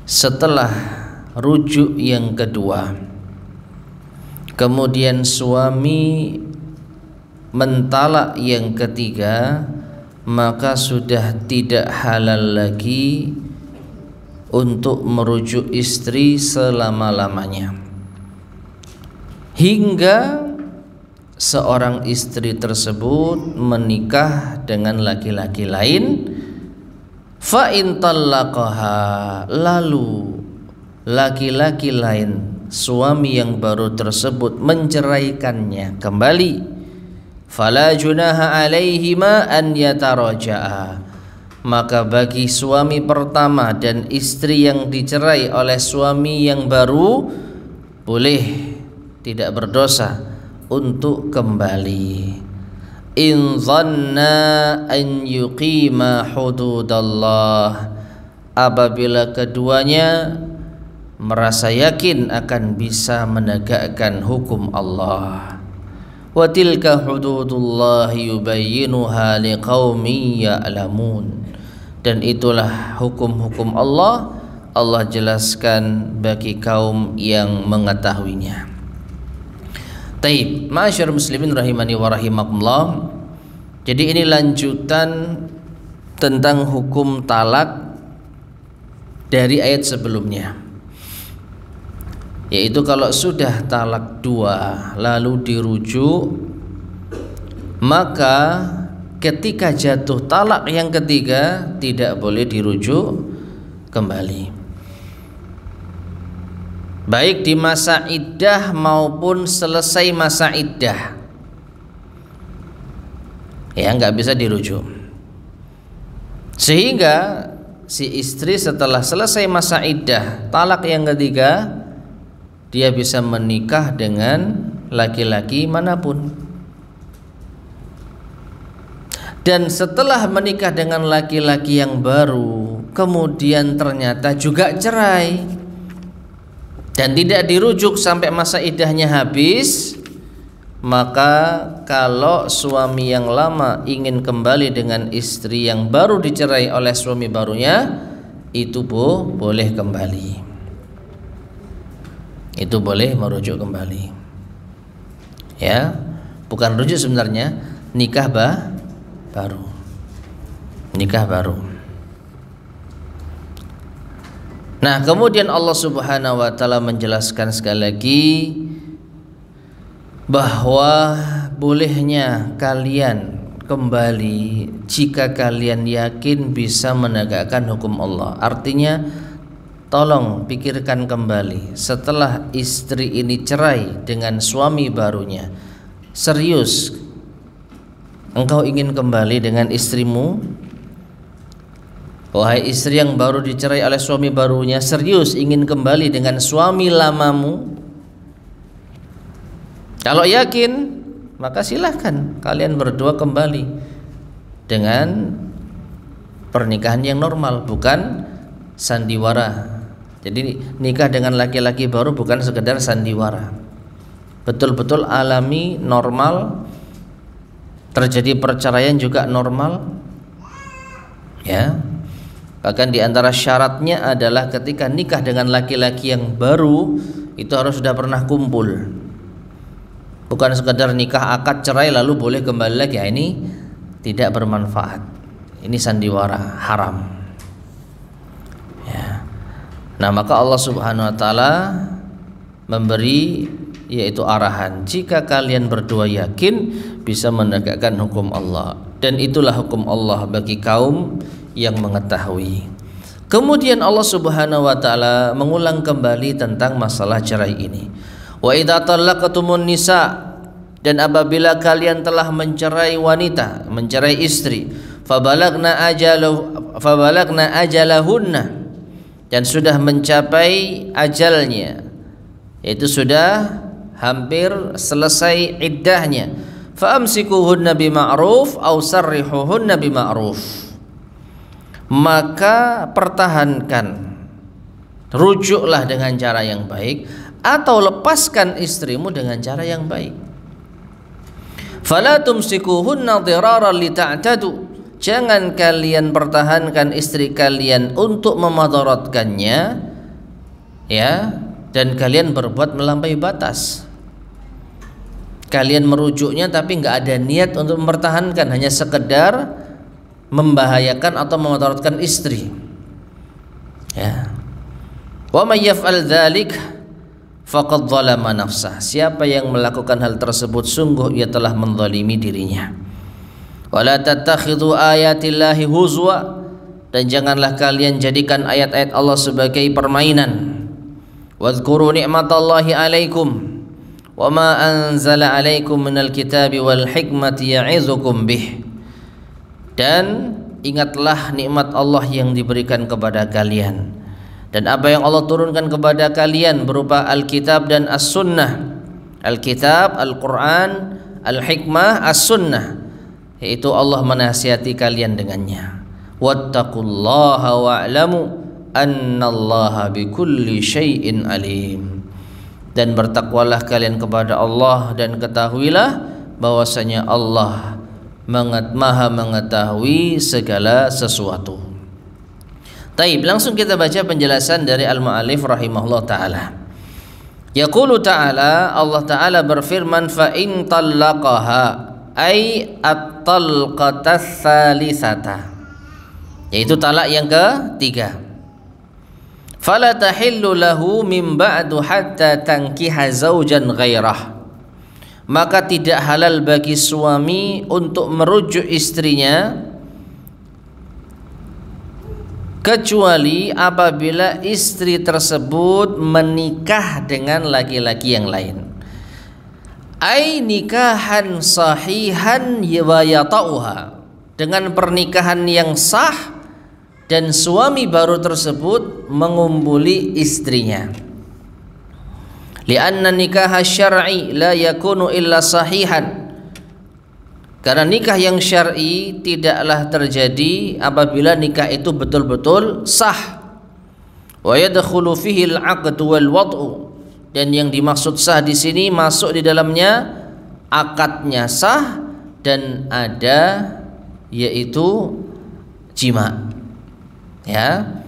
Setelah rujuk yang kedua, kemudian suami mentalak yang ketiga, maka sudah tidak halal lagi untuk merujuk istri selama-lamanya, hingga seorang istri tersebut menikah dengan laki-laki lain. Fa in talaqaha, lalu laki-laki lain, suami yang baru tersebut menceraikannya kembali, fala junaha alaihima an yataraja'a, maka bagi suami pertama dan istri yang dicerai oleh suami yang baru boleh, tidak berdosa untuk kembali. In dhanna an yuqima hududallah, apabila keduanya merasa yakin akan bisa menegakkan hukum Allah. Wa tilka hududullah yubayyinuha liqaumin ya'lamun, dan itulah hukum-hukum Allah, Allah jelaskan bagi kaum yang mengetahuinya. Taib, ma'asyar muslimin rahimani wa rahimakumullah. Jadi ini lanjutan tentang hukum talak dari ayat sebelumnya, yaitu kalau sudah talak dua lalu dirujuk, maka ketika jatuh talak yang ketiga tidak boleh dirujuk kembali, baik di masa iddah maupun selesai masa iddah, ya nggak bisa dirujuk. Sehingga si istri setelah selesai masa iddah talak yang ketiga, dia bisa menikah dengan laki-laki manapun. Dan setelah menikah dengan laki-laki yang baru, kemudian ternyata juga cerai dan tidak dirujuk sampai masa iddahnya habis, maka kalau suami yang lama ingin kembali dengan istri yang baru dicerai oleh suami barunya, itu boleh kembali, itu boleh merujuk kembali, ya, bukan rujuk sebenarnya, nikah baru, nikah baru. Nah, kemudian Allah Subhanahu wa taala menjelaskan sekali lagi bahwa bolehnya kalian kembali jika kalian yakin bisa menegakkan hukum Allah. Artinya, tolong pikirkan kembali, setelah istri ini cerai dengan suami barunya, serius engkau ingin kembali dengan istrimu? Wahai istri yang baru dicerai oleh suami barunya, serius ingin kembali dengan suami lamamu? Kalau yakin, maka silahkan kalian berdua kembali dengan pernikahan yang normal, bukan sandiwara. Jadi nikah dengan laki-laki baru bukan sekedar sandiwara, betul-betul alami, normal. Terjadi perceraian juga normal, ya. Bahkan di antara syaratnya adalah ketika nikah dengan laki-laki yang baru itu harus sudah pernah kumpul, bukan sekedar nikah akad cerai lalu boleh kembali lagi. Ya, ini tidak bermanfaat, ini sandiwara, haram, ya. Nah, maka Allah Subhanahu wa taala memberi yaitu arahan, jika kalian berdua yakin bisa menegakkan hukum Allah, dan itulah hukum Allah bagi kaum yang mengetahui. Kemudian Allah Subhanahu wa taala mengulang kembali tentang masalah cerai ini. Wa idza talaqtumun nisa, dan apabila kalian telah mencerai wanita, mencerai istri, fabalagna ajalahunna, dan sudah mencapai ajalnya, yaitu sudah hampir selesai iddahnya, fa amsikuhunna bima'ruf aw sarrihuhunna bima'ruf, maka pertahankan, rujuklah dengan cara yang baik, atau lepaskan istrimu dengan cara yang baik. Fala tumsikuhunna dhiraran lita'tadu, jangan kalian pertahankan istri kalian untuk memadaratkannya, ya, dan kalian berbuat melampaui batas. Kalian merujuknya tapi nggak ada niat untuk mempertahankan, hanya sekedar membahayakan atau memadaratkan istri, ya. Wa may yaf'al dzalik faqad dzalama nafsah, siapa yang melakukan hal tersebut sungguh ia telah menzalimi dirinya. Wala tattakhidhu ayatillahi huzwa, dan janganlah kalian jadikan ayat-ayat Allah sebagai permainan. Wadhkuru ni'matallahi 'alaikum wa ma anzala 'alaikum minal kitabi wal hikmati ya'izukum bih. Dan ingatlah nikmat Allah yang diberikan kepada kalian dan apa yang Allah turunkan kepada kalian berupa Alkitab dan As-Sunnah. Alkitab, Al-Quran, Al-Hikmah, As-Sunnah, yaitu Allah menasihati kalian dengannya. Wattaqullaha wa'lamu annallaha bikulli syai'in alim. Dan bertakwalah kalian kepada Allah dan ketahuilah bahwasanya Allah maha mengetahui segala sesuatu. Taib, langsung kita baca penjelasan dari al-mu'allif rahimahullah ta'ala. Yaqulu ta'ala, Allah ta'ala berfirman, fa in talaqaha ay at-talqatas salisata, yaitu talak yang ketiga. Fala tahillu lahu min ba'du hatta tankiha zawjan ghairah, maka tidak halal bagi suami untuk merujuk istrinya kecuali apabila istri tersebut menikah dengan laki-laki yang lain. Ai nikahan sahihan wa yata'uha, dengan pernikahan yang sah dan suami baru tersebut mengumpuli istrinya. Lianna nikah syar'i la yakunu illa sahihan, karena nikah yang syar'i tidaklah terjadi apabila nikah itu betul-betul sah. Wa yadkhulu fihi al-'aqd wal wad'u, dan yang dimaksud sah di sini masuk di dalamnya akadnya sah dan ada yaitu jima. Ya.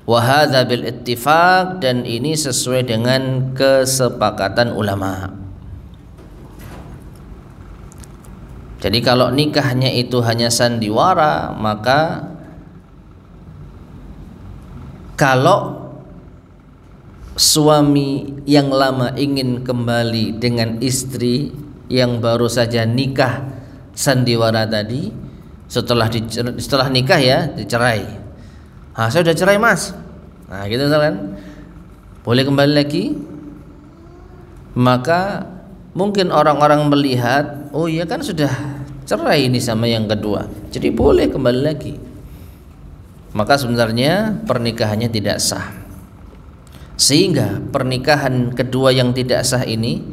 Wa hadza bil ittifaq, dan ini sesuai dengan kesepakatan ulama. Jadi kalau nikahnya itu hanya sandiwara, maka kalau suami yang lama ingin kembali dengan istri yang baru saja nikah sandiwara tadi, setelah nikah ya dicerai. Saya udah cerai mas. Nah gitu kan, boleh kembali lagi. Maka mungkin orang-orang melihat, oh iya kan sudah cerai ini sama yang kedua, jadi boleh kembali lagi. Maka sebenarnya pernikahannya tidak sah. Sehingga pernikahan kedua yang tidak sah ini,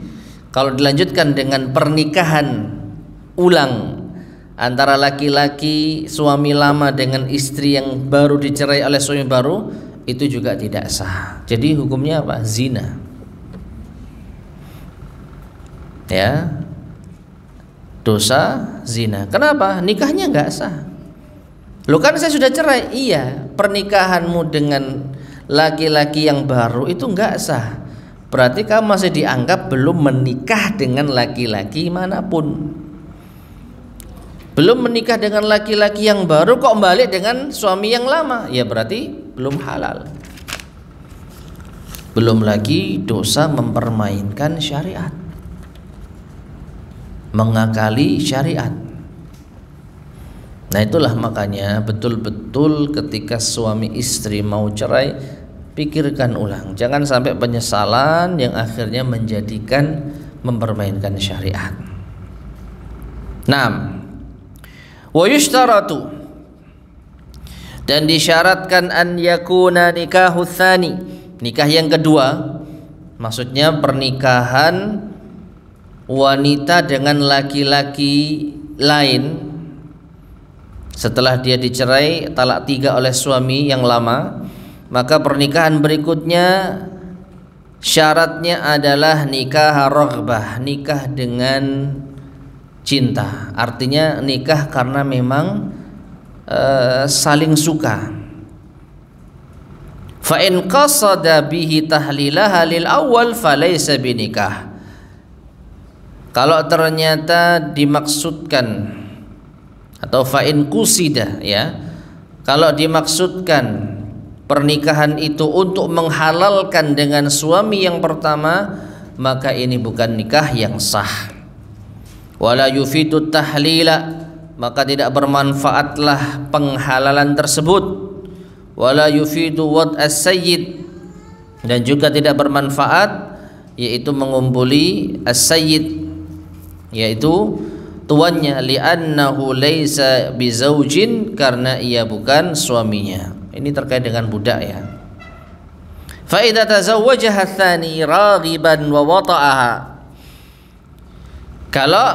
kalau dilanjutkan dengan pernikahan ulang antara laki-laki suami lama dengan istri yang baru dicerai oleh suami baru, itu juga tidak sah. Jadi hukumnya apa? Zina. Ya, dosa zina. Kenapa? Nikahnya nggak sah. Loh kan saya sudah cerai. Iya, pernikahanmu dengan laki-laki yang baru itu nggak sah. Berarti kamu masih dianggap belum menikah dengan laki-laki manapun. Belum menikah dengan laki-laki yang baru kok balik dengan suami yang lama, ya berarti belum halal. Belum lagi dosa mempermainkan syariat, mengakali syariat. Nah itulah makanya betul-betul ketika suami istri mau cerai, pikirkan ulang, jangan sampai penyesalan yang akhirnya menjadikan mempermainkan syariat. 6. Wa yushtaratu, dan disyaratkan an yakuna nikahu tsani, nikah yang kedua, maksudnya pernikahan wanita dengan laki-laki lain setelah dia dicerai talak 3 oleh suami yang lama, maka pernikahan berikutnya syaratnya adalah nikah raghbah, nikah dengan cinta. Artinya nikah karena memang saling suka. Fa in qasada bihi tahlilaha lil awal falaysa binikah. Kalau ternyata dimaksudkan, atau fa in qusida, ya, kalau dimaksudkan pernikahan itu untuk menghalalkan dengan suami yang pertama, maka ini bukan nikah yang sah. Wala yufidu tahlila, maka tidak bermanfaatlah penghalalan tersebut. Wala yufidu wad as-sayyid, dan juga tidak bermanfaat, yaitu mengumpuli as-sayyid, yaitu tuannya, li'annahu laisa bizaujin, karena ia bukan suaminya. Ini terkait dengan budak ya. Fa idza tazawwajaha tsani raghiban wa wata'aha, kalau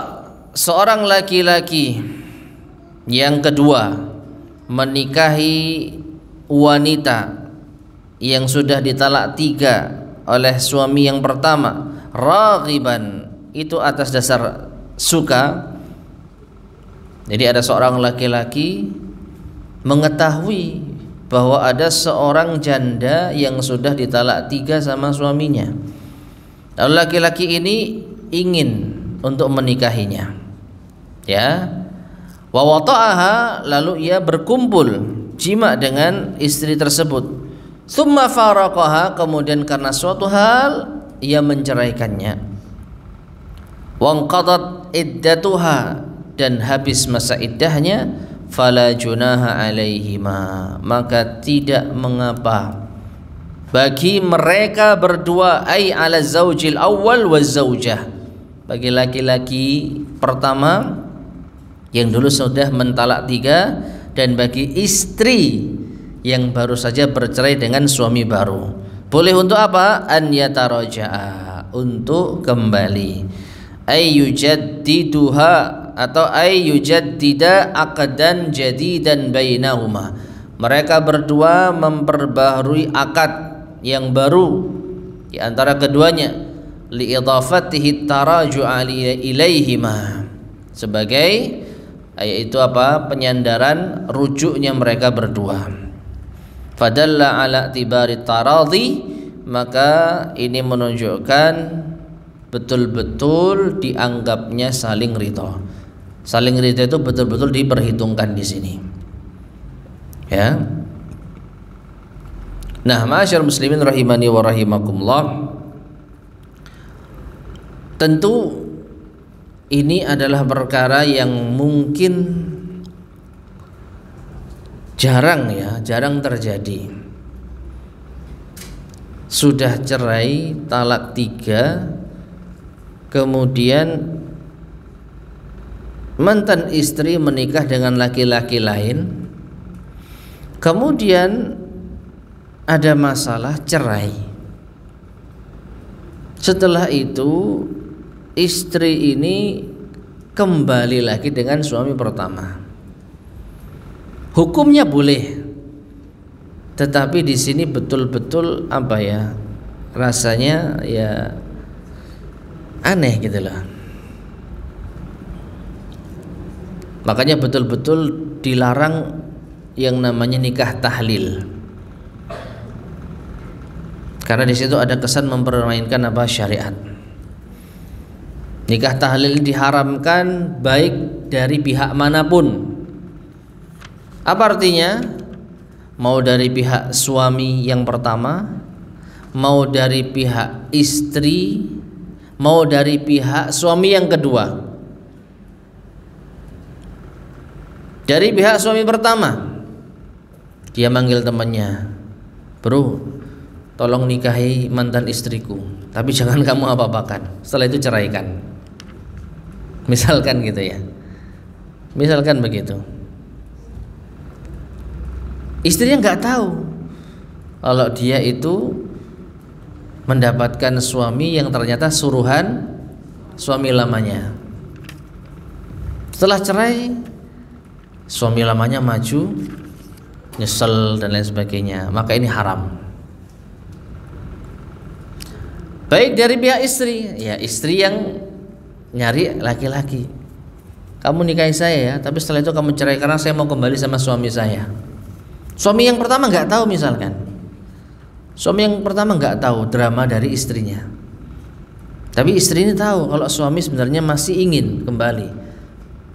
seorang laki-laki yang kedua menikahi wanita yang sudah ditalak 3 oleh suami yang pertama, raghiban itu atas dasar suka. Jadi ada seorang laki-laki mengetahui bahwa ada seorang janda yang sudah ditalak 3 sama suaminya. Lalu laki-laki ini ingin untuk menikahinya, ya. Wa wata'aha, lalu ia berkumpul jima dengan istri tersebut. Tsumma faraqaha, kemudian karena suatu hal ia menceraikannya. Wanqadat iddatuha, dan habis masa iddahnya. Fala junaha alaihima, maka tidak mengapa bagi mereka berdua, ai ala zaujil awal wa zaujah, bagi laki-laki pertama yang dulu sudah mentalak 3 dan bagi istri yang baru saja bercerai dengan suami baru, boleh untuk apa? An yataraja'a, untuk kembali, ay yujaddiduha, atau ay yujaddida aqdan jadidan bainahuma, mereka berdua memperbaharui akad yang baru di antara keduanya, liidafatihi taraju'a ilaihima, sebagai yaitu apa? Penyandaran rujuknya mereka berdua. Fadalla ala tibari taradhi, maka ini menunjukkan betul-betul dianggapnya saling ridho. Saling ridho itu betul-betul diperhitungkan di sini, ya. Nah, ma'asyar muslimin rahimani wa rahimakumullah, tentu ini adalah perkara yang mungkin jarang terjadi. Sudah cerai talak 3, kemudian mantan istri menikah dengan laki-laki lain, kemudian ada masalah cerai. Setelah itu istri ini kembali lagi dengan suami pertama. Hukumnya boleh, tetapi di sini betul-betul apa ya, rasanya ya aneh gitu loh. Makanya betul-betul dilarang yang namanya nikah tahlil, karena di situ ada kesan mempermainkan apa? Syariat. Nikah tahlil diharamkan baik dari pihak manapun. Apa artinya? Mau dari pihak suami yang pertama, mau dari pihak istri, mau dari pihak suami yang kedua. Dari pihak suami pertama, dia manggil temannya, bro, tolong nikahi mantan istriku, tapi jangan kamu apa-apakan, setelah itu ceraikan. Misalkan gitu ya, misalkan begitu. Istrinya nggak tahu kalau dia itu mendapatkan suami yang ternyata suruhan suami lamanya. Setelah cerai, suami lamanya maju, nyesel dan lain sebagainya, maka ini haram. Baik dari pihak istri, ya istri yang nyari laki-laki, kamu nikahi saya ya, tapi setelah itu kamu cerai karena saya mau kembali sama suami saya. Suami yang pertama nggak tahu, misalkan suami yang pertama nggak tahu drama dari istrinya, tapi istri ini tahu kalau suami sebenarnya masih ingin kembali.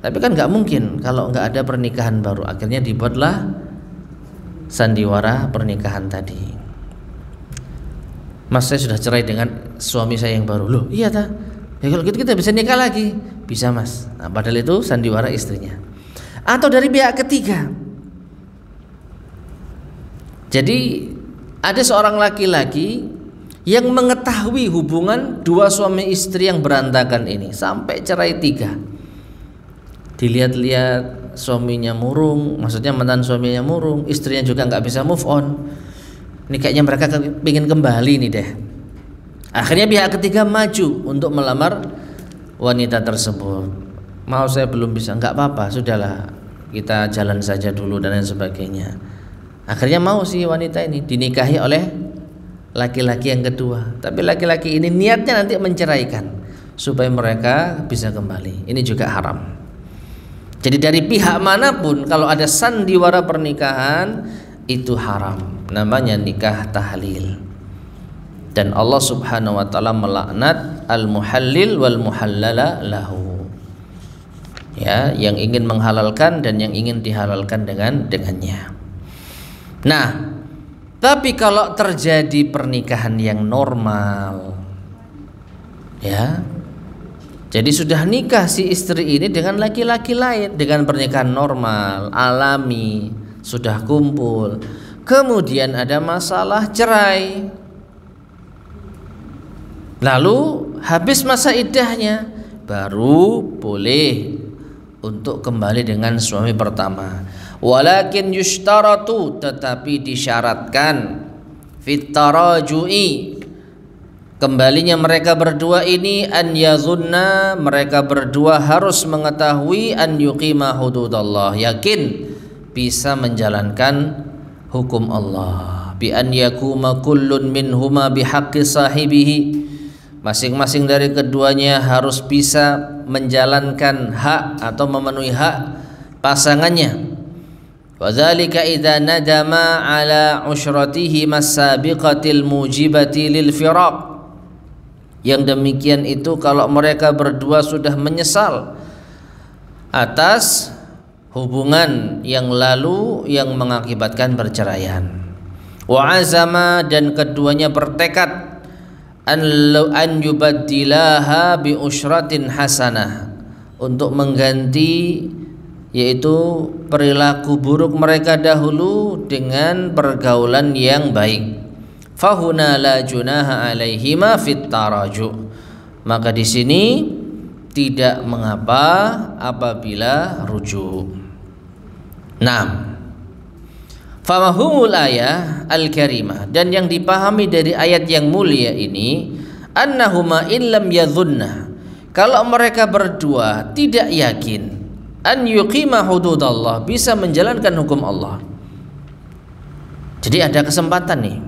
Tapi kan nggak mungkin kalau nggak ada pernikahan baru. Akhirnya dibuatlah sandiwara pernikahan tadi. Mas, saya sudah cerai dengan suami saya yang baru. Loh, iya ta? Ya kalau gitu kita bisa nikah lagi. Bisa, Mas. Nah, padahal itu sandiwara istrinya. Atau dari pihak ketiga. Jadi ada seorang laki-laki yang mengetahui hubungan dua suami istri yang berantakan ini sampai cerai 3. Dilihat-lihat suaminya murung, maksudnya mantan suaminya murung, istrinya juga nggak bisa move on. Ini kayaknya mereka ingin kembali nih deh. Akhirnya pihak ketiga maju untuk melamar wanita tersebut. Mau saya belum bisa, nggak apa-apa, sudahlah kita jalan saja dulu dan lain sebagainya. Akhirnya mau si wanita ini dinikahi oleh laki-laki yang kedua. Tapi laki-laki ini niatnya nanti menceraikan supaya mereka bisa kembali. Ini juga haram. Jadi dari pihak manapun kalau ada sandiwara pernikahan itu haram. Namanya nikah tahlil. Dan Allah Subhanahu wa taala melaknat al-muhallil wal muhallala lahu. Ya, yang ingin menghalalkan dan yang ingin dihalalkan dengannya. Nah, tapi kalau terjadi pernikahan yang normal, ya, jadi sudah nikah si istri ini dengan laki-laki lain dengan pernikahan normal, alami, sudah kumpul, kemudian ada masalah cerai, lalu habis masa iddahnya, baru boleh untuk kembali dengan suami pertama. Walakin yushtaratu, tetapi disyaratkan fit taraju'i, kembalinya mereka berdua ini, an yazunna, mereka berdua harus mengetahui, an yuqima hududallah, yakin bisa menjalankan hukum Allah, bi an yakuma kullun minhuma bihaqqi sahibihi, masing-masing dari keduanya harus bisa menjalankan hak atau memenuhi hak pasangannya. Wadzalika idza nadama ala usyratihi masabiqatil mujibati lil firaq. Yang demikian itu kalau mereka berdua sudah menyesal atas hubungan yang lalu yang mengakibatkan perceraian. Wa azama, dan keduanya bertekad an yubaddilaha bi usyratin hasanah, untuk mengganti yaitu perilaku buruk mereka dahulu dengan pergaulan yang baik. Fahuna la junaha alaihima fit taraju, maka di sini tidak mengapa apabila rujuk. Nah, famahumul ayah al-karimah, dan yang dipahami dari ayat yang mulia ini, annahuma illam yadhunna, kalau mereka berdua tidak yakin an yuqima hududallah, bisa menjalankan hukum Allah. Jadi ada kesempatan nih,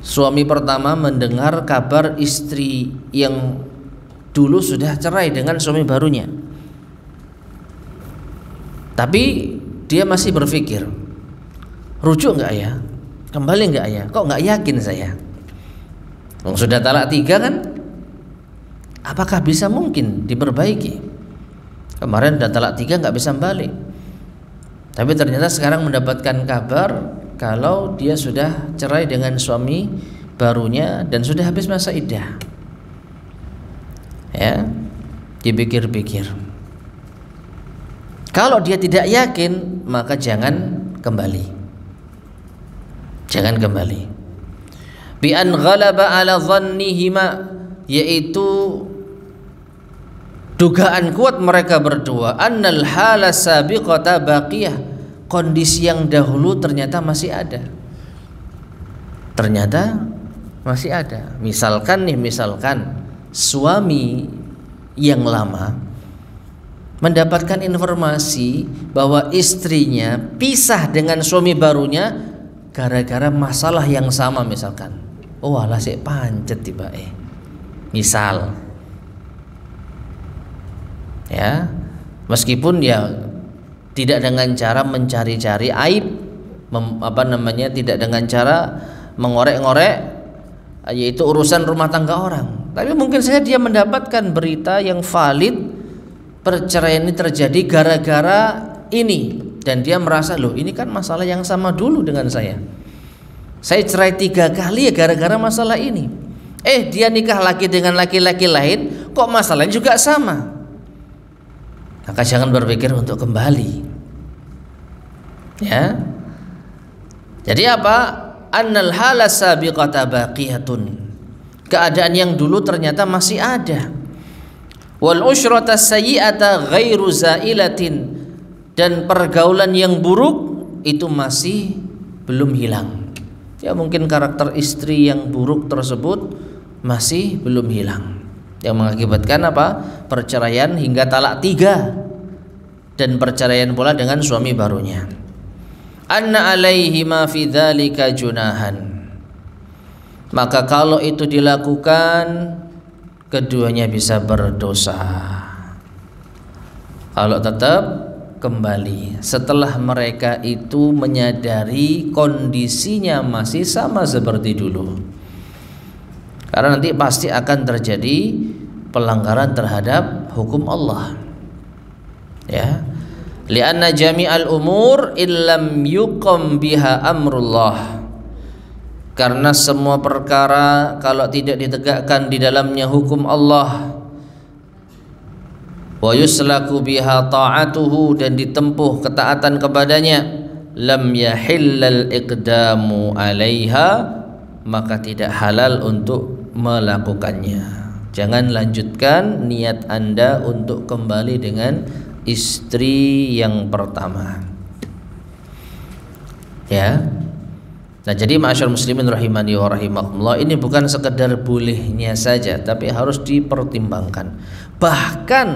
suami pertama mendengar kabar istri yang dulu sudah cerai dengan suami barunya, tapi dia masih berpikir, rujuk nggak ya, kembali nggak ya, kok nggak yakin saya, sudah talak 3 kan, apakah bisa mungkin diperbaiki? Kemarin udah talak 3 nggak bisa balik, tapi ternyata sekarang mendapatkan kabar kalau dia sudah cerai dengan suami barunya dan sudah habis masa iddah. Ya, dipikir-pikir. Kalau dia tidak yakin, maka jangan kembali. Jangan kembali. Bi an ghalaba ala dhannihima, yaitu dugaan kuat mereka berdua, annal hala sabiqata baqiyah, kondisi yang dahulu ternyata masih ada. Ternyata masih ada. Misalkan suami yang lama mendapatkan informasi bahwa istrinya pisah dengan suami barunya gara-gara masalah yang sama, misalkan, oh alah sik pancet tiba misal, ya, meskipun ya tidak dengan cara mencari-cari aib, tidak dengan cara mengorek-ngorek, yaitu urusan rumah tangga orang, tapi mungkin saja dia mendapatkan berita yang valid, perceraian ini terjadi gara-gara ini, dan dia merasa, loh ini kan masalah yang sama dulu dengan saya cerai 3 kali ya gara-gara masalah ini. Dia nikah lagi dengan laki-laki lain, kok masalahnya juga sama. Maka jangan berpikir untuk kembali. Ya. Jadi apa? annal hala sabiqata baqiyatun, keadaan yang dulu ternyata masih ada. Wal usyrata sayyi'ata ghairu zailatin, dan pergaulan yang buruk itu masih belum hilang. Ya mungkin karakter istri yang buruk tersebut masih belum hilang, yang mengakibatkan apa? Perceraian hingga talak 3 dan perceraian pula dengan suami barunya. Anna alaihi ma fi dzalika junahan, maka kalau itu dilakukan keduanya bisa berdosa. Kalau tetap kembali setelah mereka itu menyadari kondisinya masih sama seperti dulu, karena nanti pasti akan terjadi pelanggaran terhadap hukum Allah. Ya, lianna jami'al umur illam yuqam biha amrullah, karena semua perkara kalau tidak ditegakkan di dalamnya hukum Allah, wa yuslaku biha ta'atuhu, dan ditempuh ketaatan kepadanya, lam yahillal iqdamu alaiha, maka tidak halal untuk melakukannya. Jangan lanjutkan niat Anda untuk kembali dengan istri yang pertama. Ya. Nah, jadi ma'asyar muslimin rahimani wa rahimakumullah, ini bukan sekedar bolehnya saja, tapi harus dipertimbangkan. Bahkan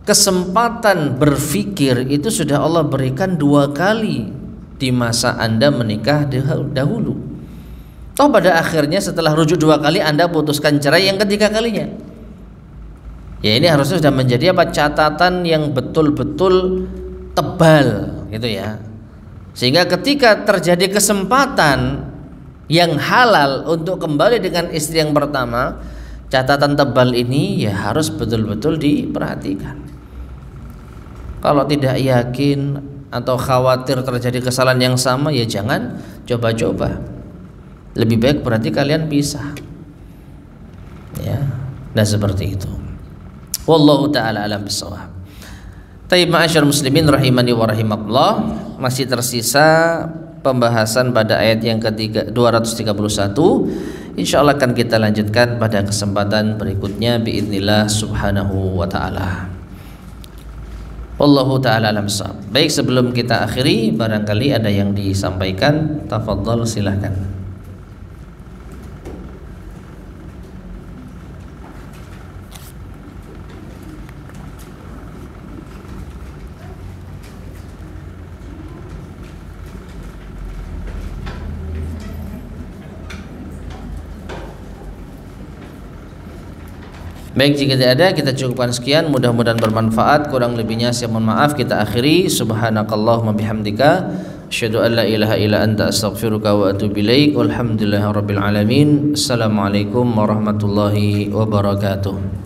kesempatan berfikir itu sudah Allah berikan 2 kali di masa Anda menikah dahulu. Toh pada akhirnya setelah rujuk 2 kali Anda putuskan cerai yang ketiga kalinya. Ya ini harusnya sudah menjadi apa? Catatan yang betul-betul tebal gitu ya. Sehingga ketika terjadi kesempatan yang halal untuk kembali dengan istri yang pertama, catatan tebal ini ya harus betul-betul diperhatikan. Kalau tidak yakin atau khawatir terjadi kesalahan yang sama, ya jangan coba-coba. Lebih baik berarti kalian pisah. Ya, nah seperti itu. Wallahu ta'ala alam bisawab. Taib ma'asyar muslimin rahimani wa rahimakumullah, masih tersisa pembahasan pada ayat yang ketiga 231. Insyaallah akan kita lanjutkan pada kesempatan berikutnya biidznillah subhanahu wa ta'ala. Wallahu ta'ala alam bissawab. Baik, sebelum kita akhiri, barangkali ada yang disampaikan, tafadhal silahkan. Baik, jika tidak ada kita cukupkan sekian, mudah-mudahan bermanfaat. Kurang lebihnya saya mohon maaf. Kita akhiri. Subhanakallahumma bihamdika asyhadu an la ilaha illa anta astaghfiruka wa atubu ilaik. Walhamdulillahirabbil alamin. Assalamualaikum warahmatullahi wabarakatuh.